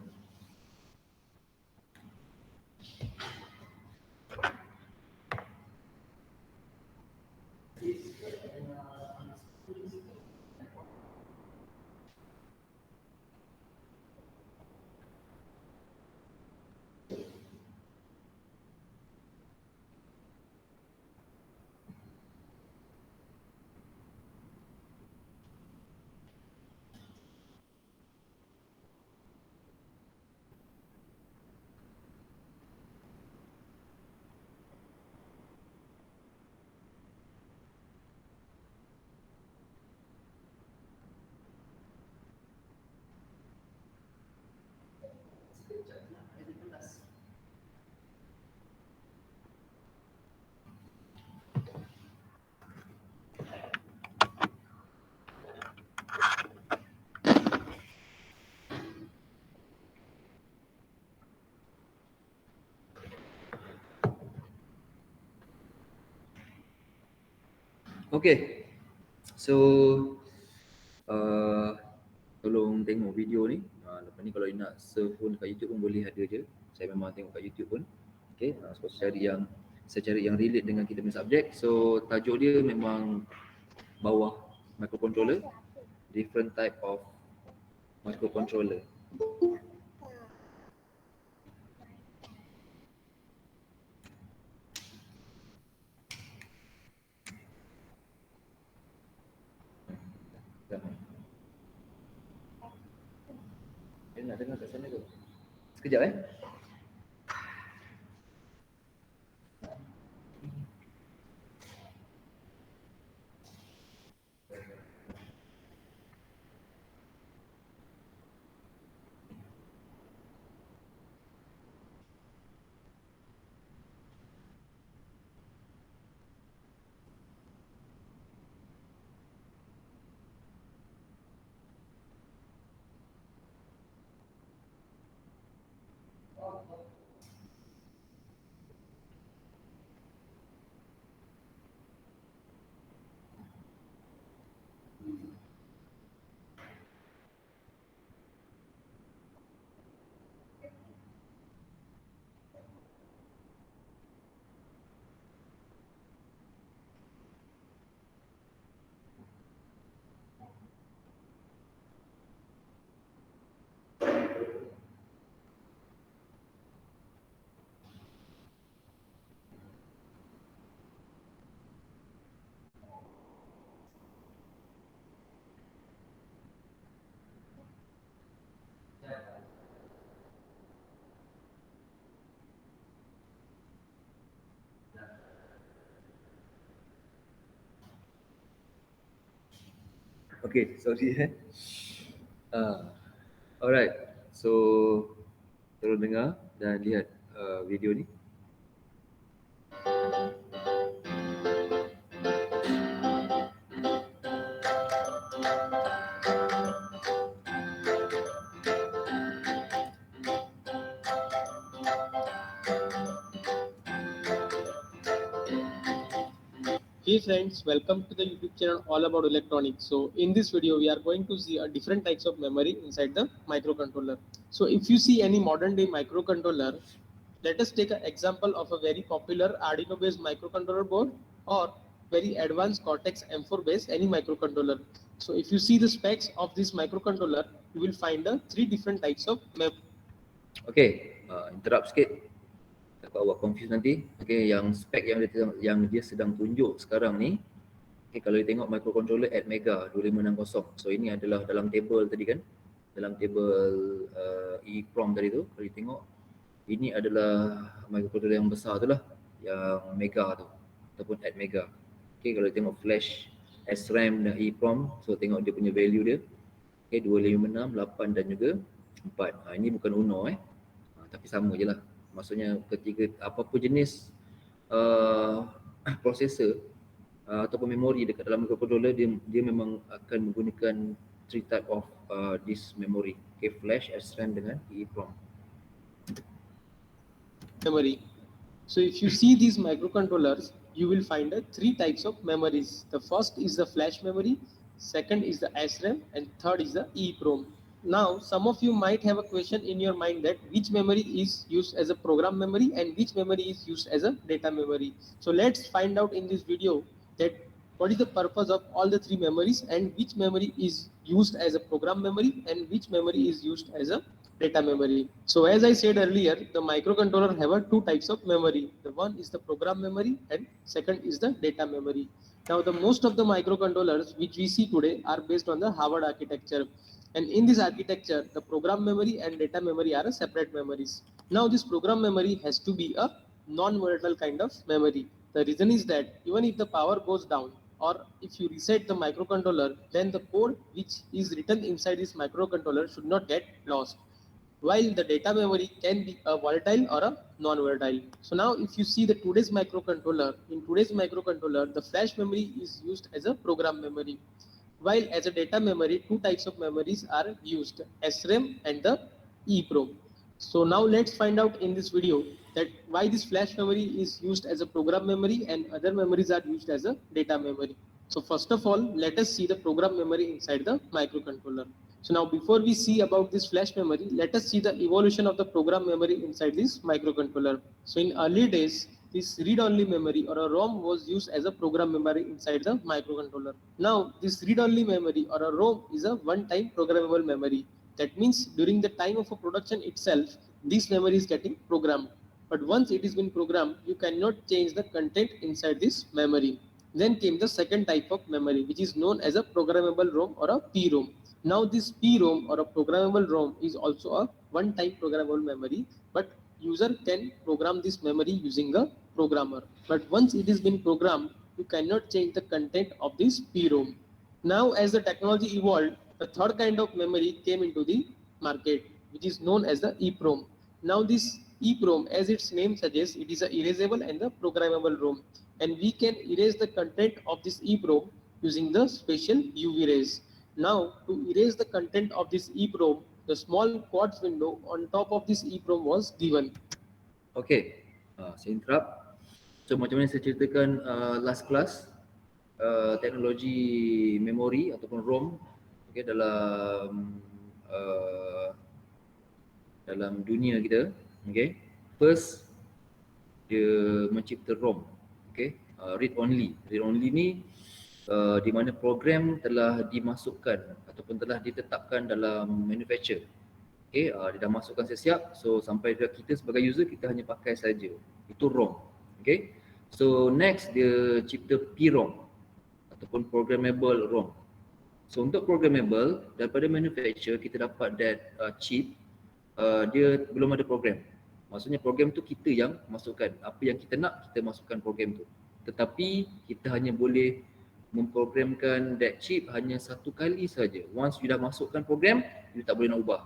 Okay. So tolong tengok video ni. Lepas ni kalau you nak surf pun kat YouTube pun boleh, ada je. Saya memang tengok kat YouTube pun. Okay. So saya cari yang relate dengan kita punya subjek. So tajuk dia memang bawah microcontroller. Different type of microcontroller. Nak dengar kat sana ke? Sekejap Okay, sorry alright, so tolong dengar dan lihat video ni. Hey friends, welcome to the YouTube channel All About Electronics. So in this video, we are going to see a different types of memory inside the microcontroller. So if you see any modern day microcontroller, let us take an example of a very popular Arduino based microcontroller board or very advanced Cortex M4 based any microcontroller. So if you see the specs of this microcontroller, you will find the three different types of memory. Okay, interrupt sikit. takut awak confuse nanti. Okay, yang spek yang dia sedang tunjuk sekarang ni, okay, kalau you tengok microcontroller ATmega 2560. So ini adalah dalam table tadi kan, dalam table EEPROM tadi tu, kalau you tengok ini adalah microcontroller yang besar tu lah, yang mega tu ataupun ATmega. Okay, kalau you tengok flash, SRAM dan EEPROM, so tengok dia punya value dia. Okay, 256, 8 dan juga 4. Ini bukan Uno tapi sama je lah. Maksudnya ketika apa-apa jenis processor ataupun memori dekat dalam microcontroller, dia memang akan menggunakan three type of this memory. Okay, flash, SRAM dengan EEPROM. Memory. So if you see these microcontrollers, you will find three types of memories. The first is the flash memory, second is the SRAM, and third is the EEPROM. Now, some of you might have a question in your mind that which memory is used as a program memory and which memory is used as a data memory. So let's find out in this video that what is the purpose of all the three memories and which memory is used as a program memory and which memory is used as a data memory. So as I said earlier, the microcontroller have two types of memory. The one is the program memory and second is the data memory. Now the most of the microcontrollers which we see today are based on the Harvard architecture. And in this architecture, the program memory and data memory are separate memories. Now this program memory has to be a non-volatile kind of memory. The reason is that even if the power goes down or if you reset the microcontroller, then the code which is written inside this microcontroller should not get lost. While the data memory can be a volatile or a non-volatile. So now if you see the today's microcontroller, the flash memory is used as a program memory. While as a data memory, two types of memories are used, SRAM and the EEPROM. So now let's find out in this video that why this flash memory is used as a program memory and other memories are used as a data memory. So first of all, let us see the program memory inside the microcontroller. So now before we see about this flash memory, let us see the evolution of the program memory inside this microcontroller. So in early days, this read-only memory or a ROM was used as a program memory inside the microcontroller. Now this read-only memory or a ROM is a one-time programmable memory. That means during the time of a production itself, this memory is getting programmed. But once it has been programmed, you cannot change the content inside this memory. Then came the second type of memory, which is known as a programmable ROM or a PROM. Now this PROM or a programmable ROM is also a one-time programmable memory, but user can program this memory using a programmer. But once it has been programmed, you cannot change the content of this PROM. Now as the technology evolved, the third kind of memory came into the market, which is known as the EEPROM. Now this EEPROM, as its name suggests, it is a erasable and the programmable ROM. And we can erase the content of this EEPROM using the special UV rays. Now to erase the content of this EEPROM, the small quartz window on top of this EEPROM was given. Okay, saya interrupt. So macam mana saya ceritakan last class, teknologi memori ataupun ROM, okay, dalam dunia kita, okay. First dia mencipta ROM, okay, read only. Read only ni di mana program telah dimasukkan ataupun telah ditetapkan dalam manufacture. Okay, dia dah masukkan siap-siap, so sampai kita sebagai user kita hanya pakai saja. Itu ROM. Okay. So next dia cipta PROM ataupun programmable ROM. So untuk programmable, daripada manufacture kita dapat that chip, dia belum ada program. Maksudnya program tu kita yang masukkan. Apa yang kita nak, kita masukkan program tu. Tetapi kita hanya boleh memprogramkan that chip hanya satu kali saja. Once you dah masukkan program, you tak boleh nak ubah.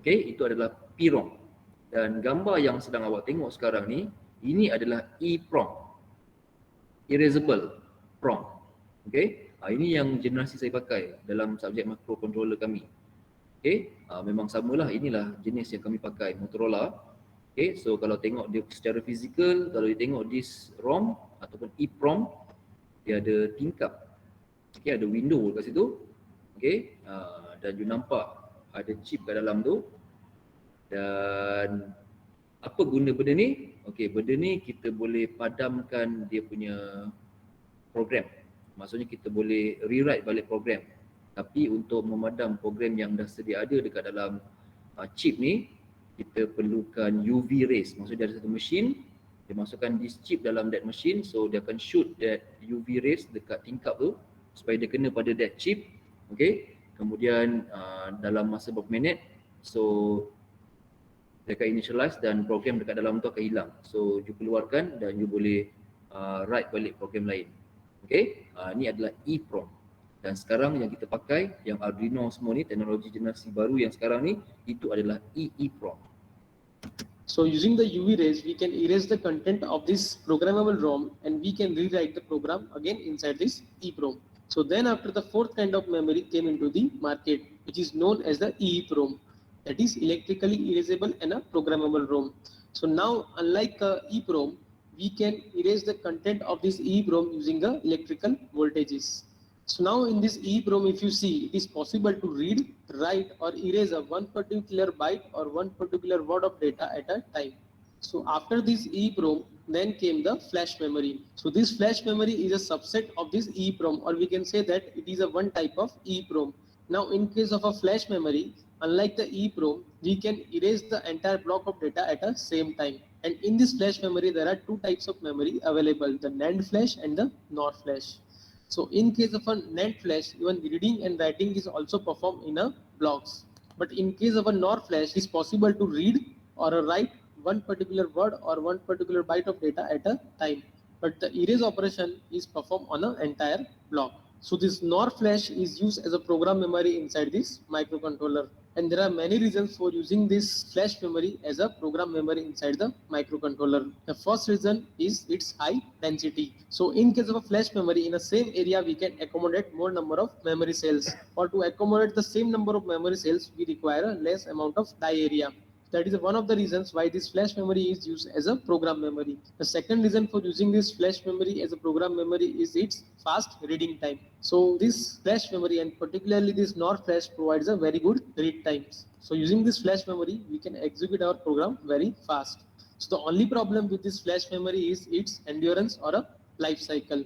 Okay, itu adalah PROM. Dan gambar yang sedang awak tengok sekarang ni, ini adalah EEPROM. Erasable PROM. Okay, ini yang generasi saya pakai dalam subjek microcontroller kami. Okay, memang samalah, inilah jenis yang kami pakai, Motorola. Okay, so kalau tengok dia secara fizikal, kalau dia tengok this ROM ataupun EEPROM, dia ada tingkap. Okay, ada window kat situ. Okay, dan you nampak ada chip kat dalam tu. Dan apa guna benda ni? Okay, benda ni kita boleh padamkan dia punya program. Maksudnya kita boleh rewrite balik program. Tapi untuk memadam program yang dah sedia ada dekat dalam chip ni, kita perlukan UV rays. Maksudnya ada satu mesin, dia masukkan this chip dalam that machine, so dia akan shoot that UV rays dekat tingkap tu supaya dia kena pada that chip. Okay, kemudian dalam masa berapa minit, so dia akan initialize dan program dekat dalam tu akan hilang. So you keluarkan dan you boleh write balik program lain. Okay, ni adalah EEPROM. Dan sekarang yang kita pakai, yang Arduino semua ni, teknologi generasi baru yang sekarang ni, itu adalah EEPROM. So using the UV rays, we can erase the content of this programmable ROM and we can rewrite the program again inside this EEPROM. So then after the fourth kind of memory came into the market, which is known as the EEPROM. That is electrically erasable and a programmable ROM. So now unlike EEPROM, we can erase the content of this EEPROM using the electrical voltages. So now in this EEPROM, if you see, it is possible to read, write or erase a one particular byte or one particular word of data at a time. So after this EEPROM, then came the flash memory. So this flash memory is a subset of this EEPROM, or we can say that it is a one type of EEPROM. Now in case of a flash memory, unlike the EEPROM, we can erase the entire block of data at a same time. And in this flash memory, there are two types of memory available, the NAND flash and the NOR flash. So in case of a NAND flash, even reading and writing is also performed in a blocks. But in case of a NOR flash, it is possible to read or write one particular word or one particular byte of data at a time. But the erase operation is performed on an entire block. So this NOR flash is used as a program memory inside this microcontroller. And there are many reasons for using this flash memory as a program memory inside the microcontroller. The first reason is its high density. So in case of a flash memory, in the same area, we can accommodate more number of memory cells. Or to accommodate the same number of memory cells, we require a less amount of die area. That is one of the reasons why this flash memory is used as a program memory. The second reason for using this flash memory as a program memory is its fast reading time. So this flash memory and particularly this NOR flash provides a very good read times. So using this flash memory, we can execute our program very fast. So the only problem with this flash memory is its endurance or a life cycle.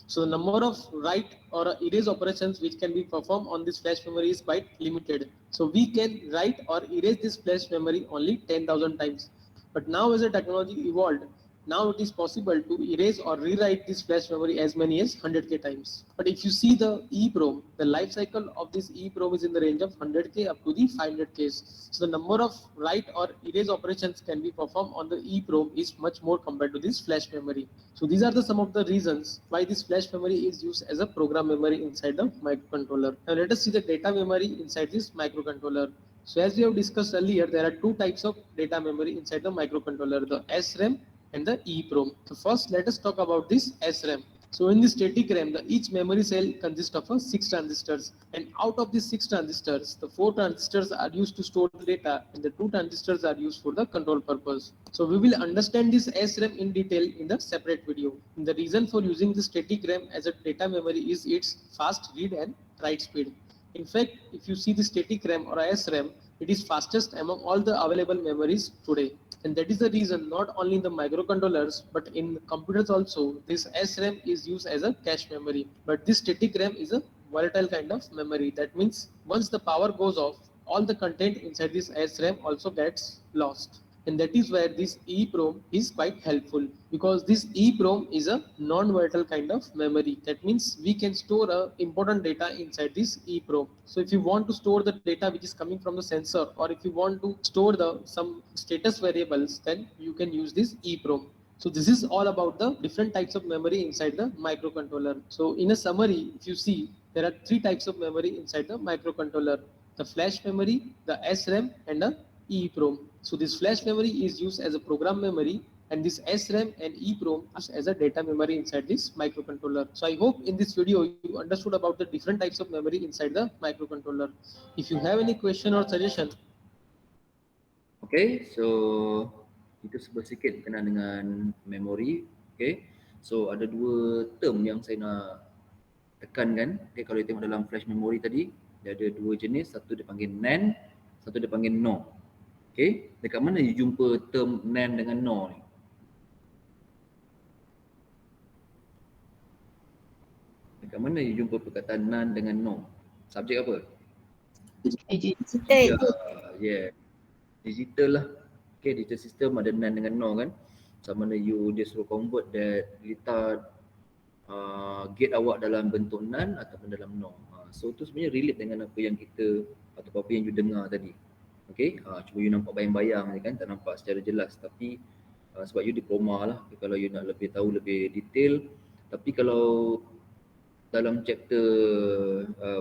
So the number of write or erase operations which can be performed on this flash memory is quite limited. So we can write or erase this flash memory only 10,000 times. But now as the technology evolved, now it is possible to erase or rewrite this flash memory as many as 100k times. But if you see the EEPROM, the life cycle of this EEPROM is in the range of 100k up to the 500k. So the number of write or erase operations can be performed on the EEPROM is much more compared to this flash memory. So these are some of the reasons why this flash memory is used as a program memory inside the microcontroller. Now let us see the data memory inside this microcontroller. So as we have discussed earlier, there are two types of data memory inside the microcontroller, the SRAM and the EEPROM. So first let us talk about this SRAM. So in this static RAM, each memory cell consists of 6 transistors, and out of these 6 transistors, the 4 transistors are used to store the data and the 2 transistors are used for the control purpose. So we will understand this SRAM in detail in the separate video. And the reason for using the static RAM as a data memory is its fast read and write speed. In fact, if you see the static RAM or SRAM, it is fastest among all the available memories today. And that is the reason not only in the microcontrollers but in computers also this SRAM is used as a cache memory. But this static RAM is a volatile kind of memory. That means once the power goes off, all the content inside this SRAM also gets lost. And that is where this EEPROM is quite helpful, because this EEPROM is a non-volatile kind of memory. That means we can store important data inside this EEPROM. So if you want to store the data which is coming from the sensor, or if you want to store some status variables, then you can use this EEPROM. So this is all about the different types of memory inside the microcontroller. So in a summary, if you see, there are 3 types of memory inside the microcontroller: the flash memory, the SRAM, and the EEPROM. So this flash memory is used as a program memory, and this SRAM and EEPROM as a data memory inside this microcontroller. So I hope in this video you understood about the different types of memory inside the microcontroller. If you have any question or suggestion. Okay, so kita sebut sikit berkenaan dengan memori. Okay, so ada 2 term yang saya nak tekankan. Okay, kalau you tengok dalam flash memory tadi, dia ada 2 jenis, satu dia panggil NAND, satu dia panggil NOR. Okay, dekat mana you jumpa term NAND dengan NOR ni? Dekat mana you jumpa perkataan NAND dengan NOR? Subjek apa? Edit. Yeah, yeah. digital lah. Okay, digital system ada NAND dengan NOR kan. Sama ada dia suruh convert that letak gate awak dalam bentuk NAND ataupun dalam NOR. So tu sebenarnya relate dengan apa yang kita atau apa yang you dengar tadi. Okay, cuba you nampak bayang-bayang ni kan, tak nampak secara jelas, tapi sebab you diploma lah, kalau you nak lebih tahu lebih detail. Tapi kalau dalam chapter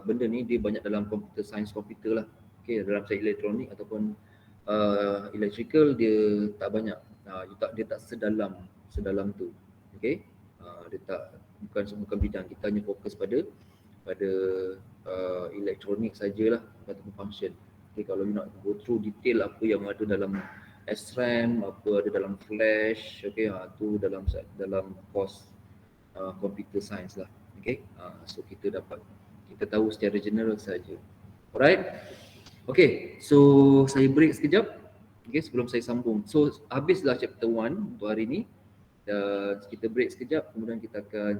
benda ni dia banyak dalam computer science komputer lah. Okay, dalam side elektronik ataupun electrical dia tak banyak. Dia tak sedalam tu. Okay, dia tak bukan bidang, kita hanya fokus pada elektronik sajalah ataupun function. Okay, kalau you nak go through detail apa yang ada dalam SRAM, apa ada dalam flash, okay, tu dalam course computer science lah. Okay, so kita tahu secara general saja. Alright, okay, so saya break sekejap, okay, sebelum saya sambung. So habislah chapter 1 untuk hari ni. Kita break sekejap, kemudian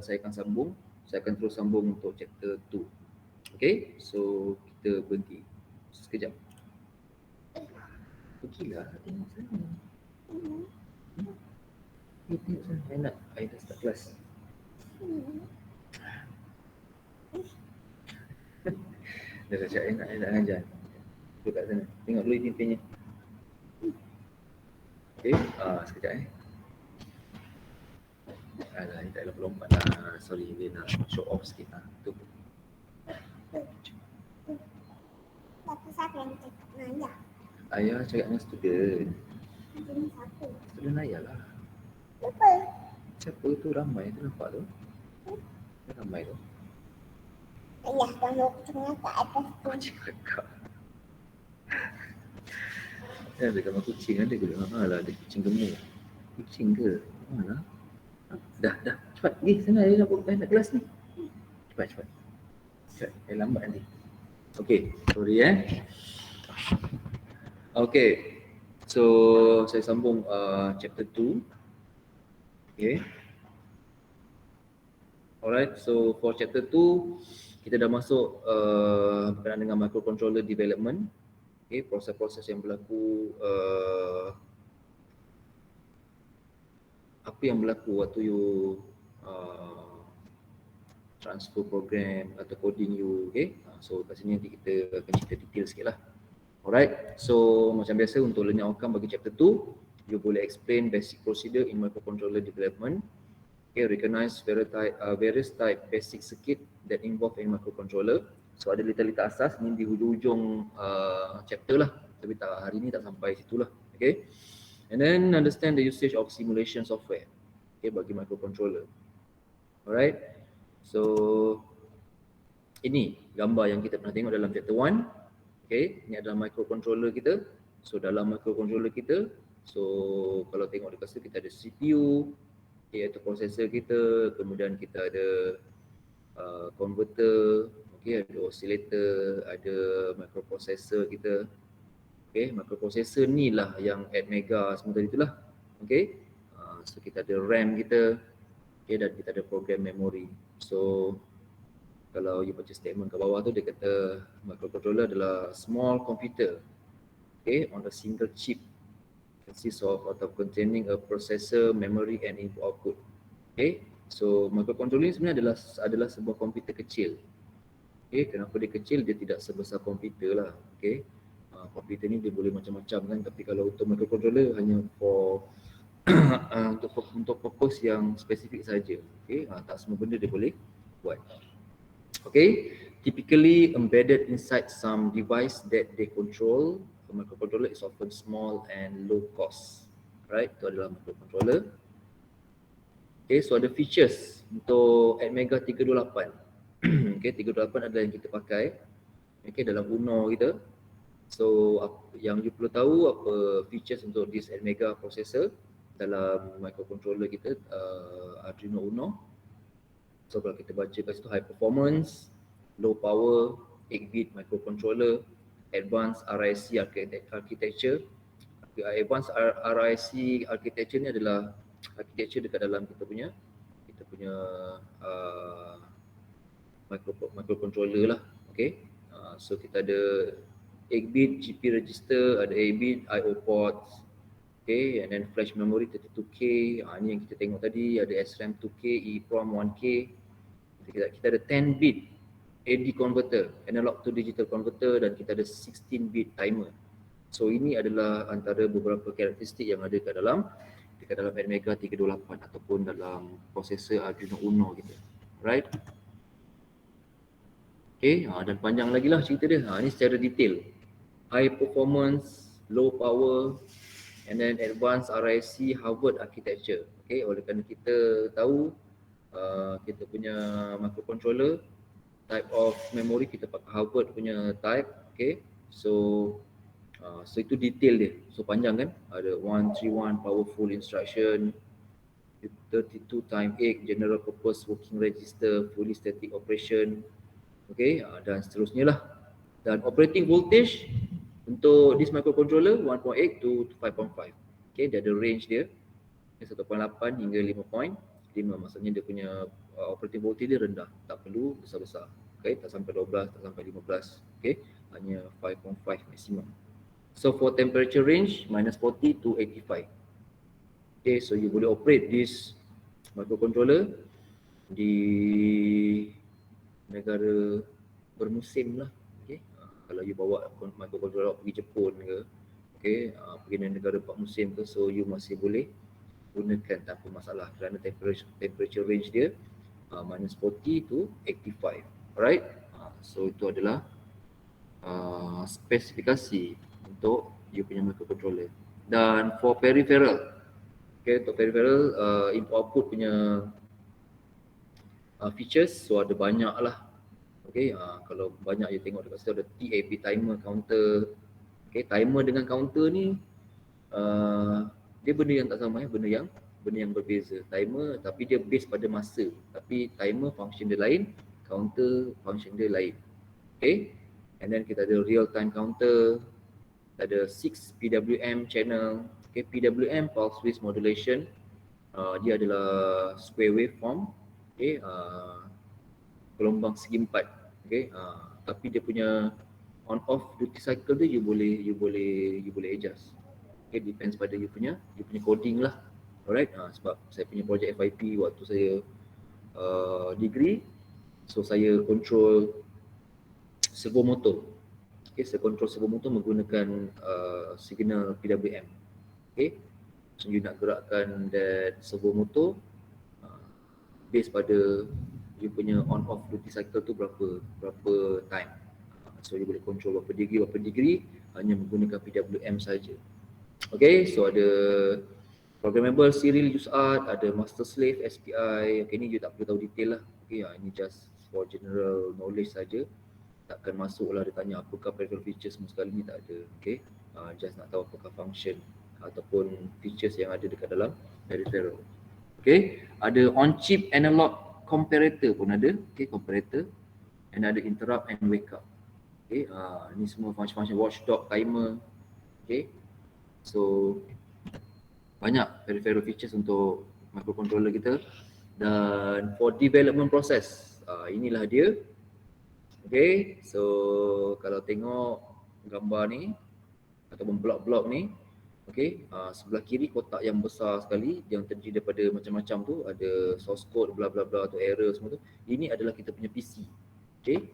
saya akan sambung. Saya akan terus sambung untuk chapter 2. Okay, so kita berhenti sekejap. Pergilah, tengok sana. Tengok sana, saya nak dah start kelas. Dah cakap saya nak ajar. Duduk kat sana, tengok dulu tintinnya. Okay, sekejap Alah, dia tak lompat lah. Sorry, dia nak show off sikit lah. Tu. Tapi siapa yang cakap Naya? Ayah cakap dengan student. Jadi siapa? Student ayah lah. Lupa. Siapa tu ramai tu nampak tu? Ramai tu. Ayah, kalau kucingnya kat atas tu. Kucing lekak. Ada gambar kucing ada ke? Lah, ada kucing gemuk. Kucing ke? Mana? Dah. Cepat. Pergi sana, dia nak kelas ni. Cepat. Saya lambat nanti. Okay, sorry Okay, so saya sambung chapter 2. Okay. Alright, so for chapter 2 kita dah masuk berkenaan dengan microcontroller development. Okay, proses-proses yang berlaku, apa yang berlaku waktu you transfer program atau coding you. Okay, so kat sini nanti kita akan cerita detail sikit lah. Alright, so macam biasa untuk learning outcome bagi chapter 2, you boleh explain basic procedure in microcontroller development. Okay, recognize various type basic circuit that involve in microcontroller. So ada lita-lita asas ni di hujung chapter lah, tapi hari ni tak sampai situ lah. Okay, and then understand the usage of simulation software, okay, bagi microcontroller. Alright, so ini gambar yang kita pernah tengok dalam chapter 1. Okay, ni adalah microcontroller kita. So dalam microcontroller kita, so kalau tengok dekat situ kita ada CPU, iaitu processor kita, kemudian kita ada converter, okay, ada oscillator, ada microprocessor kita. Okay, microprocessor ni lah yang ATmega semua tadi itulah. Okay, so kita ada RAM kita, okay, dan kita ada program memory. So kalau you baca statement kat bawah tu, dia kata microcontroller adalah small computer, okay, on a single chip, consists of atau containing a processor, memory and input output. Okay, so microcontroller ni sebenarnya adalah sebuah komputer kecil. Okay, kenapa dia kecil? Dia tidak sebesar komputer lah. Okay, komputer ni dia boleh macam-macam kan, tapi kalau untuk microcontroller hanya for untuk purpose yang spesifik saja. Okay, tak semua benda dia boleh buat. Okay, typically embedded inside some device that they control. A microcontroller is often small and low cost. Right, itu adalah microcontroller. Okay, so ada features untuk ATmega 328. Okay, 328 adalah yang kita pakai, okay, dalam UNO kita. So yang you perlu tahu apa features untuk this ATmega processor dalam microcontroller kita, Arduino Uno. So kalau kita baca kat situ, high performance, low power, 8-bit microcontroller, advanced RISC architecture. Advanced RISC architecture ni adalah architecture dekat dalam kita punya microcontroller lah. Okay, so kita ada 8-bit GP register, ada 8-bit IO ports. Okay, and then flash memory 32K. Ni yang kita tengok tadi, ada SRAM 2K, EEPROM 1K. Kita ada 10-bit AD converter, analog to digital converter, dan kita ada 16-bit timer. So ini adalah antara beberapa karakteristik yang ada dekat dalam Atmega 328 ataupun dalam prosesor Arduino Uno kita. Right? Okay, dan panjang lagi lah cerita dia. Ni secara detail. High performance, low power, and then advanced RISC Harvard architecture. Okay, oleh kerana kita tahu kita punya microcontroller type of memory kita pakai Harvard punya type. Okay, so itu detail dia. So panjang kan? Ada 131 powerful instruction, 32 time 8 general purpose working register, fully static operation. Okay, dan seterusnya lah. Dan operating voltage untuk this microcontroller 1.8 to 5.5. Okay, dia ada range dia 1.8 hingga 5.5. Maksudnya dia punya operating voltage dia rendah, tak perlu besar-besar. Okay, tak sampai 12, tak sampai 15. Okay, hanya 5.5 maksimum. So for temperature range -40 to 85. Okay, so you boleh operate this microcontroller di negara bermusim lah. Okay, kalau you bawa microcontroller pergi Jepun ke, okay, pergi negara 4 musim ke, so you masih boleh gunakan tanpa masalah kerana temperature range dia -40 to 85. Alright, so itu adalah spesifikasi untuk you punya microcontroller. Dan for peripheral, okay, untuk peripheral input output punya features, so ada banyak lah. Okay, kalau banyak you tengok dekat situ ada TAP timer, counter. Okay, timer dengan counter ni dia benda yang tak sama, benda yang berbeza. Timer tapi dia base pada masa, tapi timer function dia lain, counter function dia lain. Okay, and then kita ada real time counter, ada 6 PWM channel. Okay, PWM pulse width modulation, dia adalah square waveform. Okay, gelombang segi empat. Okay, tapi dia punya on off duty cycle dia you boleh adjust. Okay, depends pada you punya coding lah. Alright, sebab saya punya projek FIP waktu saya degree, so saya control servo motor. Okay, saya control servo motor menggunakan signal PWM. Okay, so you nak gerakkan that servo motor based pada you punya on off duty cycle tu berapa time. So you boleh control berapa degree hanya menggunakan PWM saja. Okay, so ada programmable serial USART, ada master slave SPI. Okay, ni you tak perlu tahu detail lah. Okay, ini just for general knowledge saja. Takkan masuk lah dia tanya apakah peripheral features, semua sekali ni tak ada. Okay, just nak tahu apakah function ataupun features yang ada dekat dalam peripheral. Okay, ada on chip analog comparator pun ada. Okay, comparator, and ada interrupt and wake up. Okay, ni semua function watchdog, timer. Okay, so banyak peripheral features untuk microcontroller kita. Dan for development process, inilah dia. Okay, so kalau tengok gambar ni ataupun blok-blok ni, okay, sebelah kiri kotak yang besar sekali yang terdiri daripada macam-macam tu, ada source code bla bla bla tu, error semua tu. Ini adalah kita punya PC. Okay,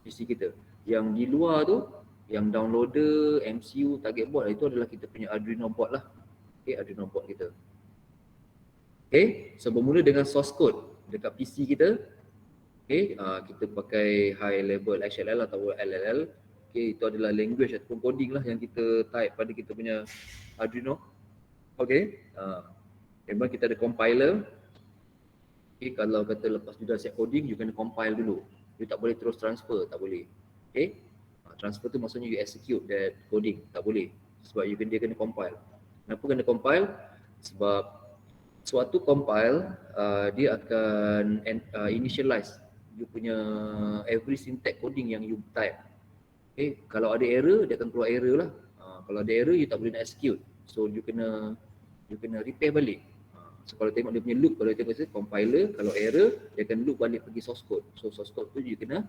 PC kita. Yang di luar tu, yang downloader, MCU, target board, itu adalah kita punya Arduino board lah. Okay, Arduino board kita. Okay, so bermula dengan source code dekat PC kita. Okay, kita pakai high level HLL atau LLL. Okay, itu adalah language ataupun coding lah yang kita type pada kita punya Arduino. Okay, memang kita ada compiler. Okay, kalau kata lepas you dah siap coding, you kena compile dulu. You tak boleh terus transfer, tak boleh. Okay, transfer tu maksudnya you execute that coding, tak boleh. Sebab dia kena compile. Kenapa kena compile? Sebab suatu compile dia akan initialize you punya every syntax coding yang you type. Okay, kalau ada error dia akan keluar error lah. Kalau ada error you tak boleh nak execute. So you kena repair balik. So kalau tengok dia punya loop, kalau tengok compiler, kalau error dia akan loop balik pergi source code. So source code tu you kena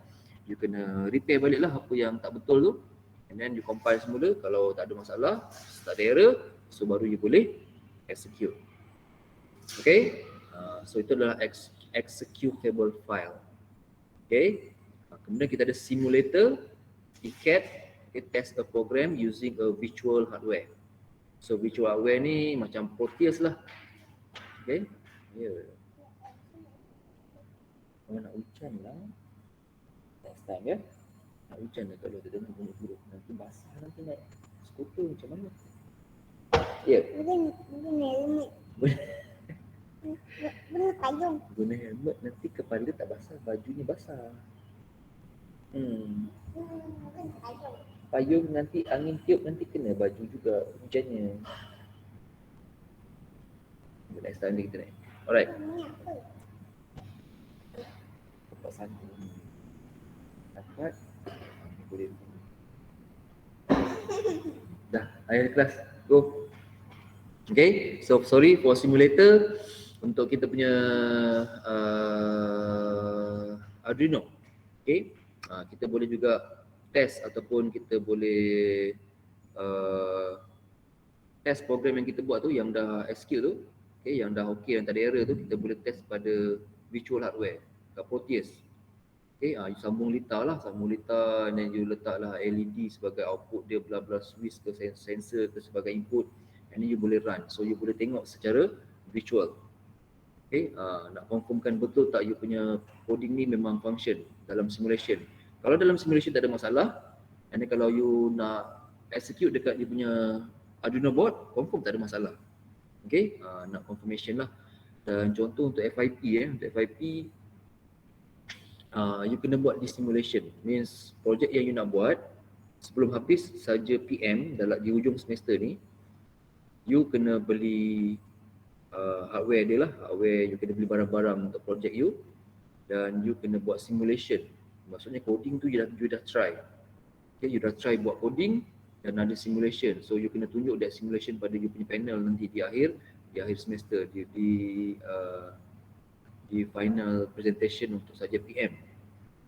repair balik lah apa yang tak betul tu. And then you compile semula, kalau tak ada masalah, tak ada error, so baru you boleh execute. Okay, so itu adalah executable file. Okay, kemudian kita ada simulator, TCAT, it test a program using a virtual hardware. So virtual hardware ni macam Proteus lah. Okay, nak hujan lah next time ya. Nak hujan lah kalau kita nak buruk. Nanti basah nanti nak skuter macam mana? Mungkin helmet. Guna payung. Guna helmet nanti kepala tak basah, bajunya basah. Mungkin payung. Payung nanti angin tiup nanti kena baju juga hujannya. Next time kita naik. Alright. Ini apa? Tempat sana. Dapat. Boleh. Dah, akhir kelas. Go. Okay, so sorry for simulator. Untuk kita punya Arduino. Okay, kita boleh juga test ataupun kita boleh test program yang kita buat tu yang dah execute tu. Okay, yang dah okay, yang tak ada error tu, kita boleh test pada virtual hardware kat Proteus. Okay, you sambung litar lah, and then you letaklah LED sebagai output dia, bla bla switch ke sensor ke sebagai input, and then you boleh run. So you boleh tengok secara virtual. Okay, nak confirmkan betul tak you punya coding ni memang function dalam simulation. Kalau dalam simulation tak ada masalah, and then kalau you nak execute dekat you punya Arduino board, confirm tak ada masalah. Okay, nak confirmation lah. Dan contoh untuk FIP untuk FIP you kena buat di simulation. Means project yang you nak buat sebelum habis saja PM di hujung semester ni, you kena beli hardware dia lah, hardware, you kena beli barang-barang untuk project you, dan you kena buat simulation. Maksudnya coding tu you dah try. Okay, you dah try buat coding dan ada simulation. So you kena tunjuk that simulation pada you punya panel nanti di akhir semester, di final presentation untuk saja PM.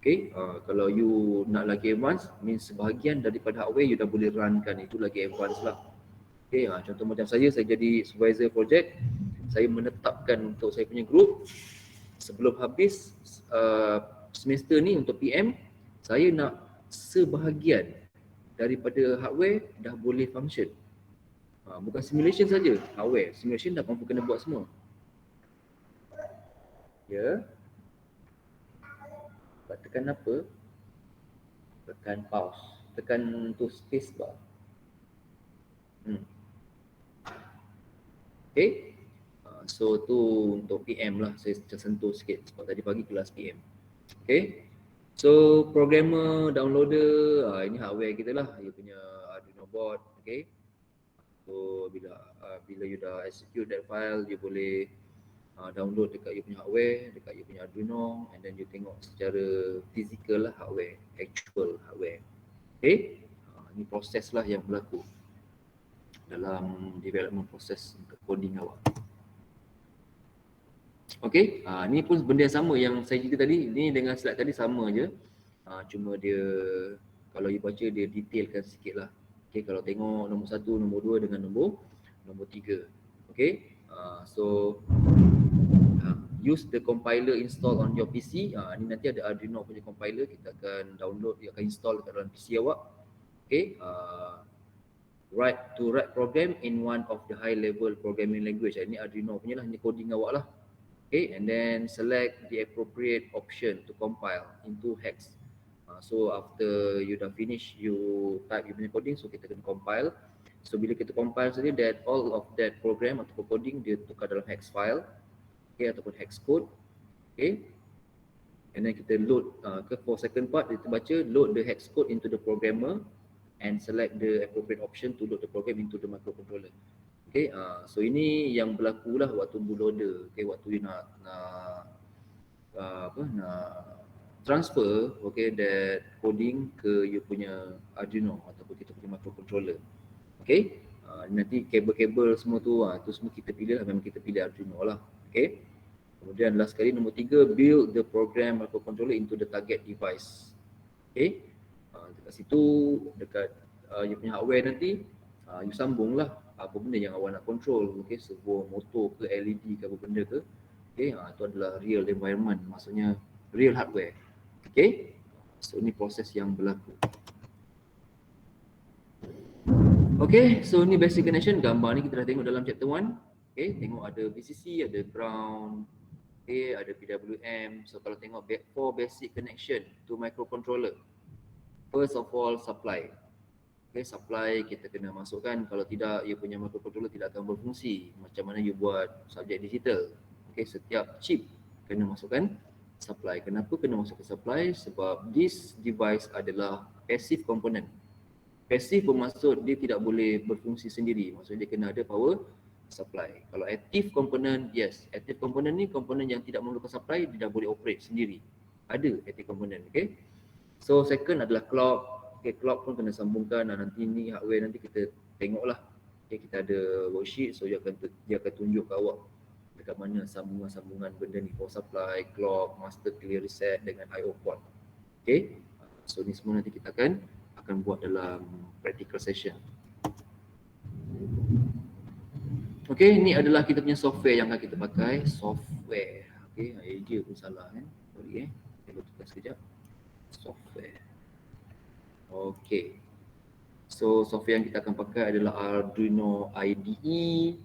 Okay, kalau you nak lagi advance, means sebahagian daripada hardware you dah boleh runkan, itu lagi advance lah. Okay, contoh macam saya jadi supervisor project, saya menetapkan untuk saya punya group sebelum habis semester ni untuk PM, saya nak sebahagian daripada hardware dah boleh function. Bukan simulation saja, hardware. Simulation dah mampu kena buat semua. Ya. Tekan apa? Tekan pause. Tekan tu space bar. Okay. So tu untuk PM lah. Saya sentuh sikit sebab tadi pagi kelas PM. Okay. So programmer, downloader, ini hardware kita lah, dia punya Arduino board. Okay. So bila you dah execute that file, you boleh download dekat you punya hardware, dekat you punya Arduino, and then you tengok secara physical lah hardware, actual hardware. Okay. Ini proses lah yang berlaku dalam development proses untuk coding awak. Okay, ni pun benda yang sama yang saya cerita tadi, ni dengan slide tadi sama je. Cuma dia, kalau you baca dia detailkan sikit lah. Okay, kalau tengok nombor 1, nombor 2 dengan nombor 3. Okay, so use the compiler install on your PC. Ni nanti ada Arduino punya compiler, kita akan download, dia akan install dekat dalam PC awak. Okay, write program in one of the high level programming language. Ini Arduino punya lah, ini coding awak lah. Okay, and then select the appropriate option to compile into hex. So after you dah finish, you type you punya coding, so kita kena compile. So bila kita compile saja, that all of that program atau coding dia tukar dalam hex file, okay, ataupun hex code. Okay, and then kita load for second part, kita baca load the hex code into the programmer and select the appropriate option to load the program into the microcontroller. Okay, so ini yang berlaku lah waktu bootloader. Okay, waktu you nak transfer, okay, that coding ke you punya Arduino ataupun kita punya microcontroller. Okay, nanti kabel-kabel semua tu, tu semua kita pilih lah, memang kita pilih Arduino lah. Okay, kemudian last kali nombor 3, build the program microcontroller into the target device. Okay, dekat situ, dekat you punya hardware nanti, you sambung lah apa benda yang awak nak control, okay, servo motor ke LED ke apa benda ke, okay, itu adalah real environment, maksudnya real hardware, okay. So ni proses yang berlaku. Okay, so ni basic connection, gambar ni kita dah tengok dalam chapter 1, okay, tengok ada VCC, ada ground, okay, ada PWM. So kalau tengok 4 basic connection to microcontroller, first of all supply. Okay, supply kita kena masukkan, kalau tidak you punya microcontroller tidak akan berfungsi. Macam mana you buat subjek digital. Okay, setiap chip kena masukkan supply. Kenapa kena masukkan supply? Sebab this device adalah passive component. Passive bermaksud dia tidak boleh berfungsi sendiri. Maksudnya dia kena ada power supply. Kalau active component, yes. Active component ni komponen yang tidak memerlukan supply, dia dah boleh operate sendiri. Ada active component, okay. So second adalah clock. Okay, clock pun kena sambungkan. Nanti ni hardware nanti kita tengoklah. Okay, kita ada worksheet, so dia akan tunjuk ke awak dekat mana sambungan-sambungan benda ni, power supply, clock, master clear reset dengan IO port. Okay, so ni semua nanti kita akan buat dalam practical session. Okay, ni adalah kita punya software yang akan kita pakai. Software. Okay, AJ pun salah sorry saya tukar sekejap. Software. Okay. So software yang kita akan pakai adalah Arduino IDE.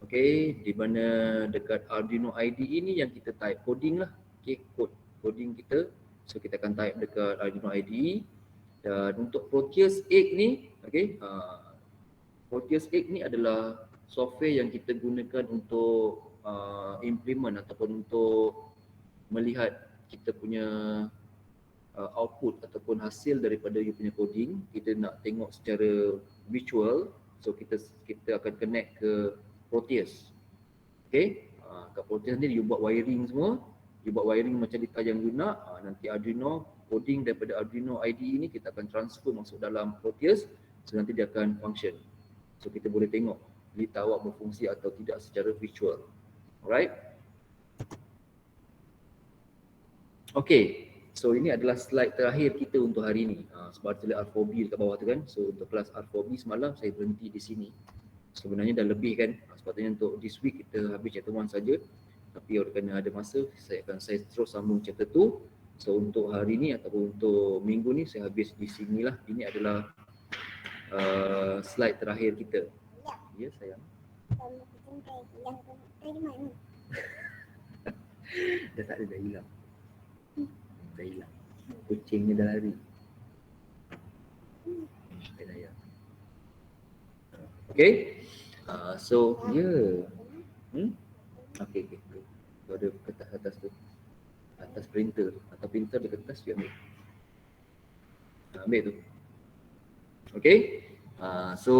Okay, di mana dekat Arduino IDE ni yang kita type coding lah. Okay, coding kita. So kita akan type dekat Arduino IDE. Dan untuk Proteus 8 ni, okay, Proteus 8 ni adalah software yang kita gunakan untuk implement ataupun untuk melihat kita punya output ataupun hasil daripada you punya coding. Kita nak tengok secara visual, so kita akan connect ke Proteus. Okay, kat Proteus ni you buat wiring semua, you buat wiring macam data yang you nak, nanti Arduino coding daripada Arduino IDE ni kita akan transfer masuk dalam Proteus, so nanti dia akan function. So kita boleh tengok data awak berfungsi atau tidak secara visual. Alright. Okay. So ini adalah slide terakhir kita untuk hari ini. Sebab tulis R4B dekat bawah tu kan. So untuk kelas R4B semalam saya berhenti di sini. Sebenarnya dah lebih kan. Sepatutnya untuk this week kita habis chapter 1 saja. Tapi oleh kerana ada masa, saya terus sambung chapter 2. So untuk hari ni ataupun untuk minggu ni saya habis di sinilah. Ini adalah slide terakhir kita. Ya sayang. Dah tak ada, dah hilang. Dah hilang. Kucingnya dah lari. Dia dah hilang. Okay. So Okay. Tu ada kertas atas tu. Atas printer tu. Atau printer ada kertas dia ambil. Ambil tu. Okay. So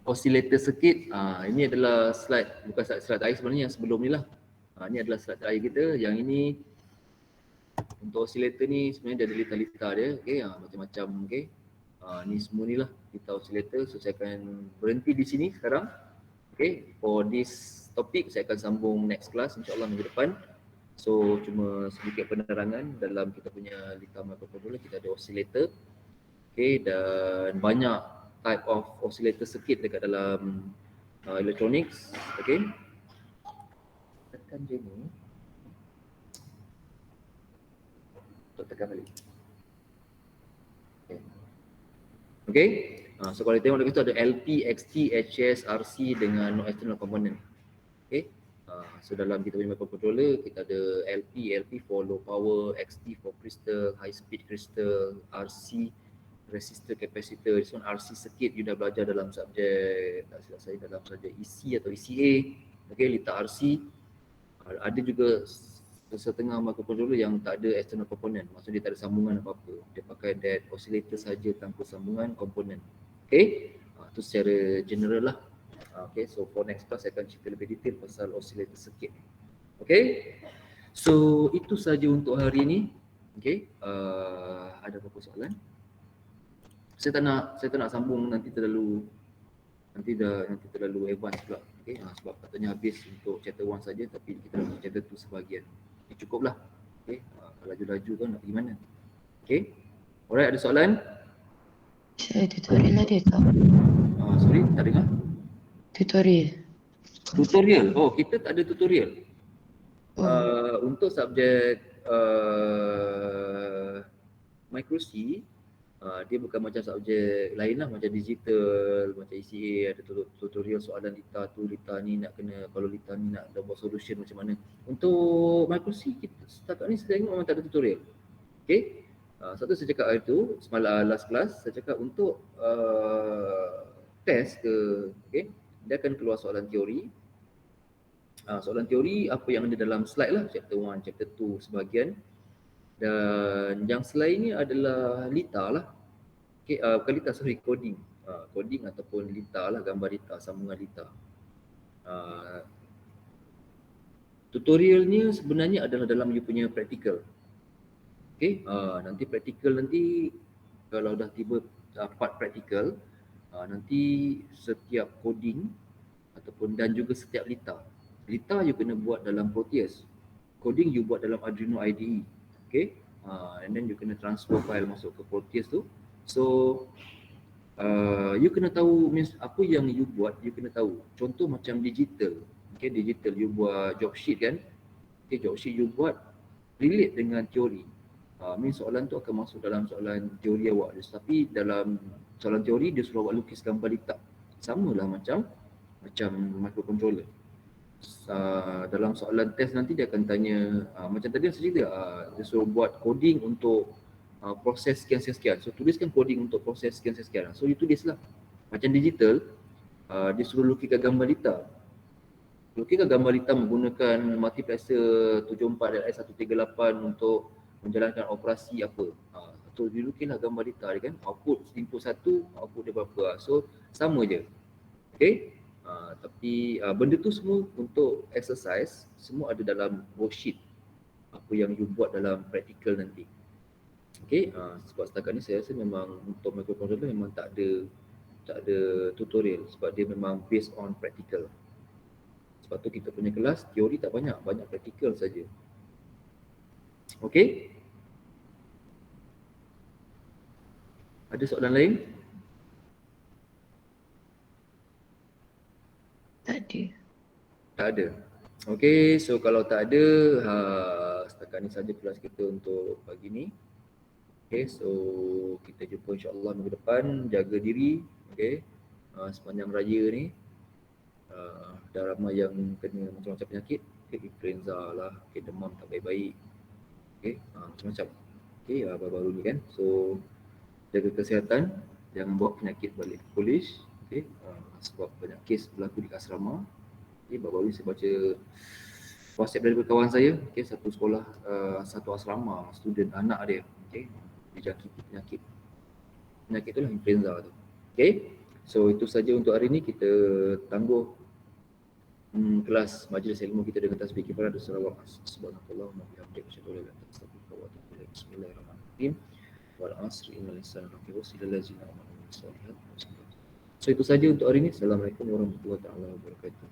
oscillator circuit. Ini adalah slide, bukan slide terakhir sebenarnya, yang sebelum ni lah. Ini adalah slide terakhir kita. Yang ini untuk oscillator ni sebenarnya dia ada lita-lita dia, okay, macam-macam, okay. Ni semua ni lah lita oscillator. So saya akan berhenti di sini sekarang, okay. For this topic saya akan sambung next class insyaAllah minggu depan. So cuma sedikit penerangan dalam kita punya lita microcontroller, kita ada oscillator, okay, dan banyak type of oscillator circuit dekat dalam electronics, okay. Tekan je ni. Tekan balik. Okay. So kalau tengok dekat situ ada LP, XT, HS, RC dengan no external component. Okay. So dalam kita punya microcontroller kita ada LP for low power, XT for crystal, high speed crystal, RC resistor, capacitor. This one RC circuit you dah belajar dalam subjek, tak silap saya dalam subjek EC atau ECA. Okay, lita RC. Ada juga setengah microcontroller yang tak ada external component, maksudnya dia tak ada sambungan apa-apa. Dia pakai that oscillator saja tanpa sambungan komponen. Okay, itu secara general lah. Okay, so for next class saya akan cerita lebih detail pasal oscillator circuit. Okay, so itu saja untuk hari ini. Okay, ada apa-apa soalan? Saya tak nak sambung nanti terlalu advance pula. Okay, sebab katanya habis untuk chapter 1 saja, tapi kita dah chapter 2 sebahagian. Cukuplah. Okay, laju-laju kan nak pergi mana. Okay, alright, ada soalan? Saya tutorial ada tak? Sorry, tak dengar? Tutorial. Tutorial. Oh, kita tak ada tutorial. Oh, Untuk subjek micro C, dia bukan macam subjek lain lah, macam digital, macam ECA, ada tutorial soalan Lita tu, Lita ni nak kena, kalau Lita ni nak dah buat solution macam mana. Untuk micro C, kita setakat ni saya tengok memang tak ada tutorial. Okay. Satu saya cakap hari tu, semalam last class, saya cakap untuk test ke, okay, dia akan keluar soalan teori. Soalan teori apa yang ada dalam slide lah, chapter 1, chapter 2 sebahagian. Dan yang selainnya adalah Lita lah. Okay, bukan Lita, sorry, coding. Coding ataupun Lita lah, gambar Lita, sambungan Lita. Tutorialnya sebenarnya adalah dalam you punya practical. Okay, nanti practical nanti kalau dah tiba part practical, nanti setiap coding ataupun dan juga setiap Lita you kena buat dalam Proteus. Coding you buat dalam Arduino IDE. Okay, and then you kena transfer file masuk ke Proteus tu. So you kena tahu, means apa yang you buat you kena tahu. Contoh macam digital. Okay, digital you buat job sheet kan. Okay, job sheet you buat relate dengan teori. Means soalan tu akan masuk dalam soalan teori awak. Tapi dalam soalan teori dia suruh awak lukis gambar Lita. Samalah macam microcontroller. Dalam soalan test nanti dia akan tanya macam tadi saya cerita, dia suruh buat coding untuk proses sekian-sekian. So tuliskan coding untuk proses sekian-sekian. So you tulislah. Macam digital, dia suruh lukiskan gambar Lita. Lukiskan gambar Lita menggunakan multiplexer 74 dan S138 untuk menjalankan operasi apa. So dilukislah gambar Lita dia kan. Output input 1, output dia berapa. So sama je. Okay. Tapi benda tu semua untuk exercise, semua ada dalam worksheet apa yang you buat dalam practical nanti. Okay, sebab setakat ni saya rasa memang untuk microcontroller memang tak ada tutorial sebab dia memang based on practical. Sebab tu kita punya kelas teori tak banyak practical saja. Okay, ada soalan lain? tak ada. Tak ada. Okay, so kalau tak ada, setakat ni saja kelas kita untuk pagi ni. Okay, so kita jumpa insyaAllah minggu depan. Jaga diri, okay, sepanjang raya ni. Dah ramai yang kena macam-macam penyakit. Okay, influenza lah, okay, demam tak baik-baik. Okay, macam-macam. Okay, baru-baru ni kan. So, jaga kesihatan. Jangan bawa penyakit balik ke polis. Okay, sebab banyak kes berlaku di asrama. Okay, baru-baru ni saya baca WhatsApp daripada kawan saya, okay, satu sekolah, satu asrama, student, anak dia, okay, dijangkiti penyakit tu lah, influenza tu. Okay, so itu saja untuk hari ni. Kita tangguh kelas majlis ilmu kita dengan tasbih kifarah dan salawat. Subhanallah wa bihamdihi asyhadu an la ilaha illa anta astaghfiruka wa atubu ilaik. Bismillahirrahmanirrahim. Wal 'asri innal insana lafi khusr illa allazina amanu wa 'amilus solihat. So itu saja untuk hari ini. Assalamualaikum warahmatullahi wabarakatuh.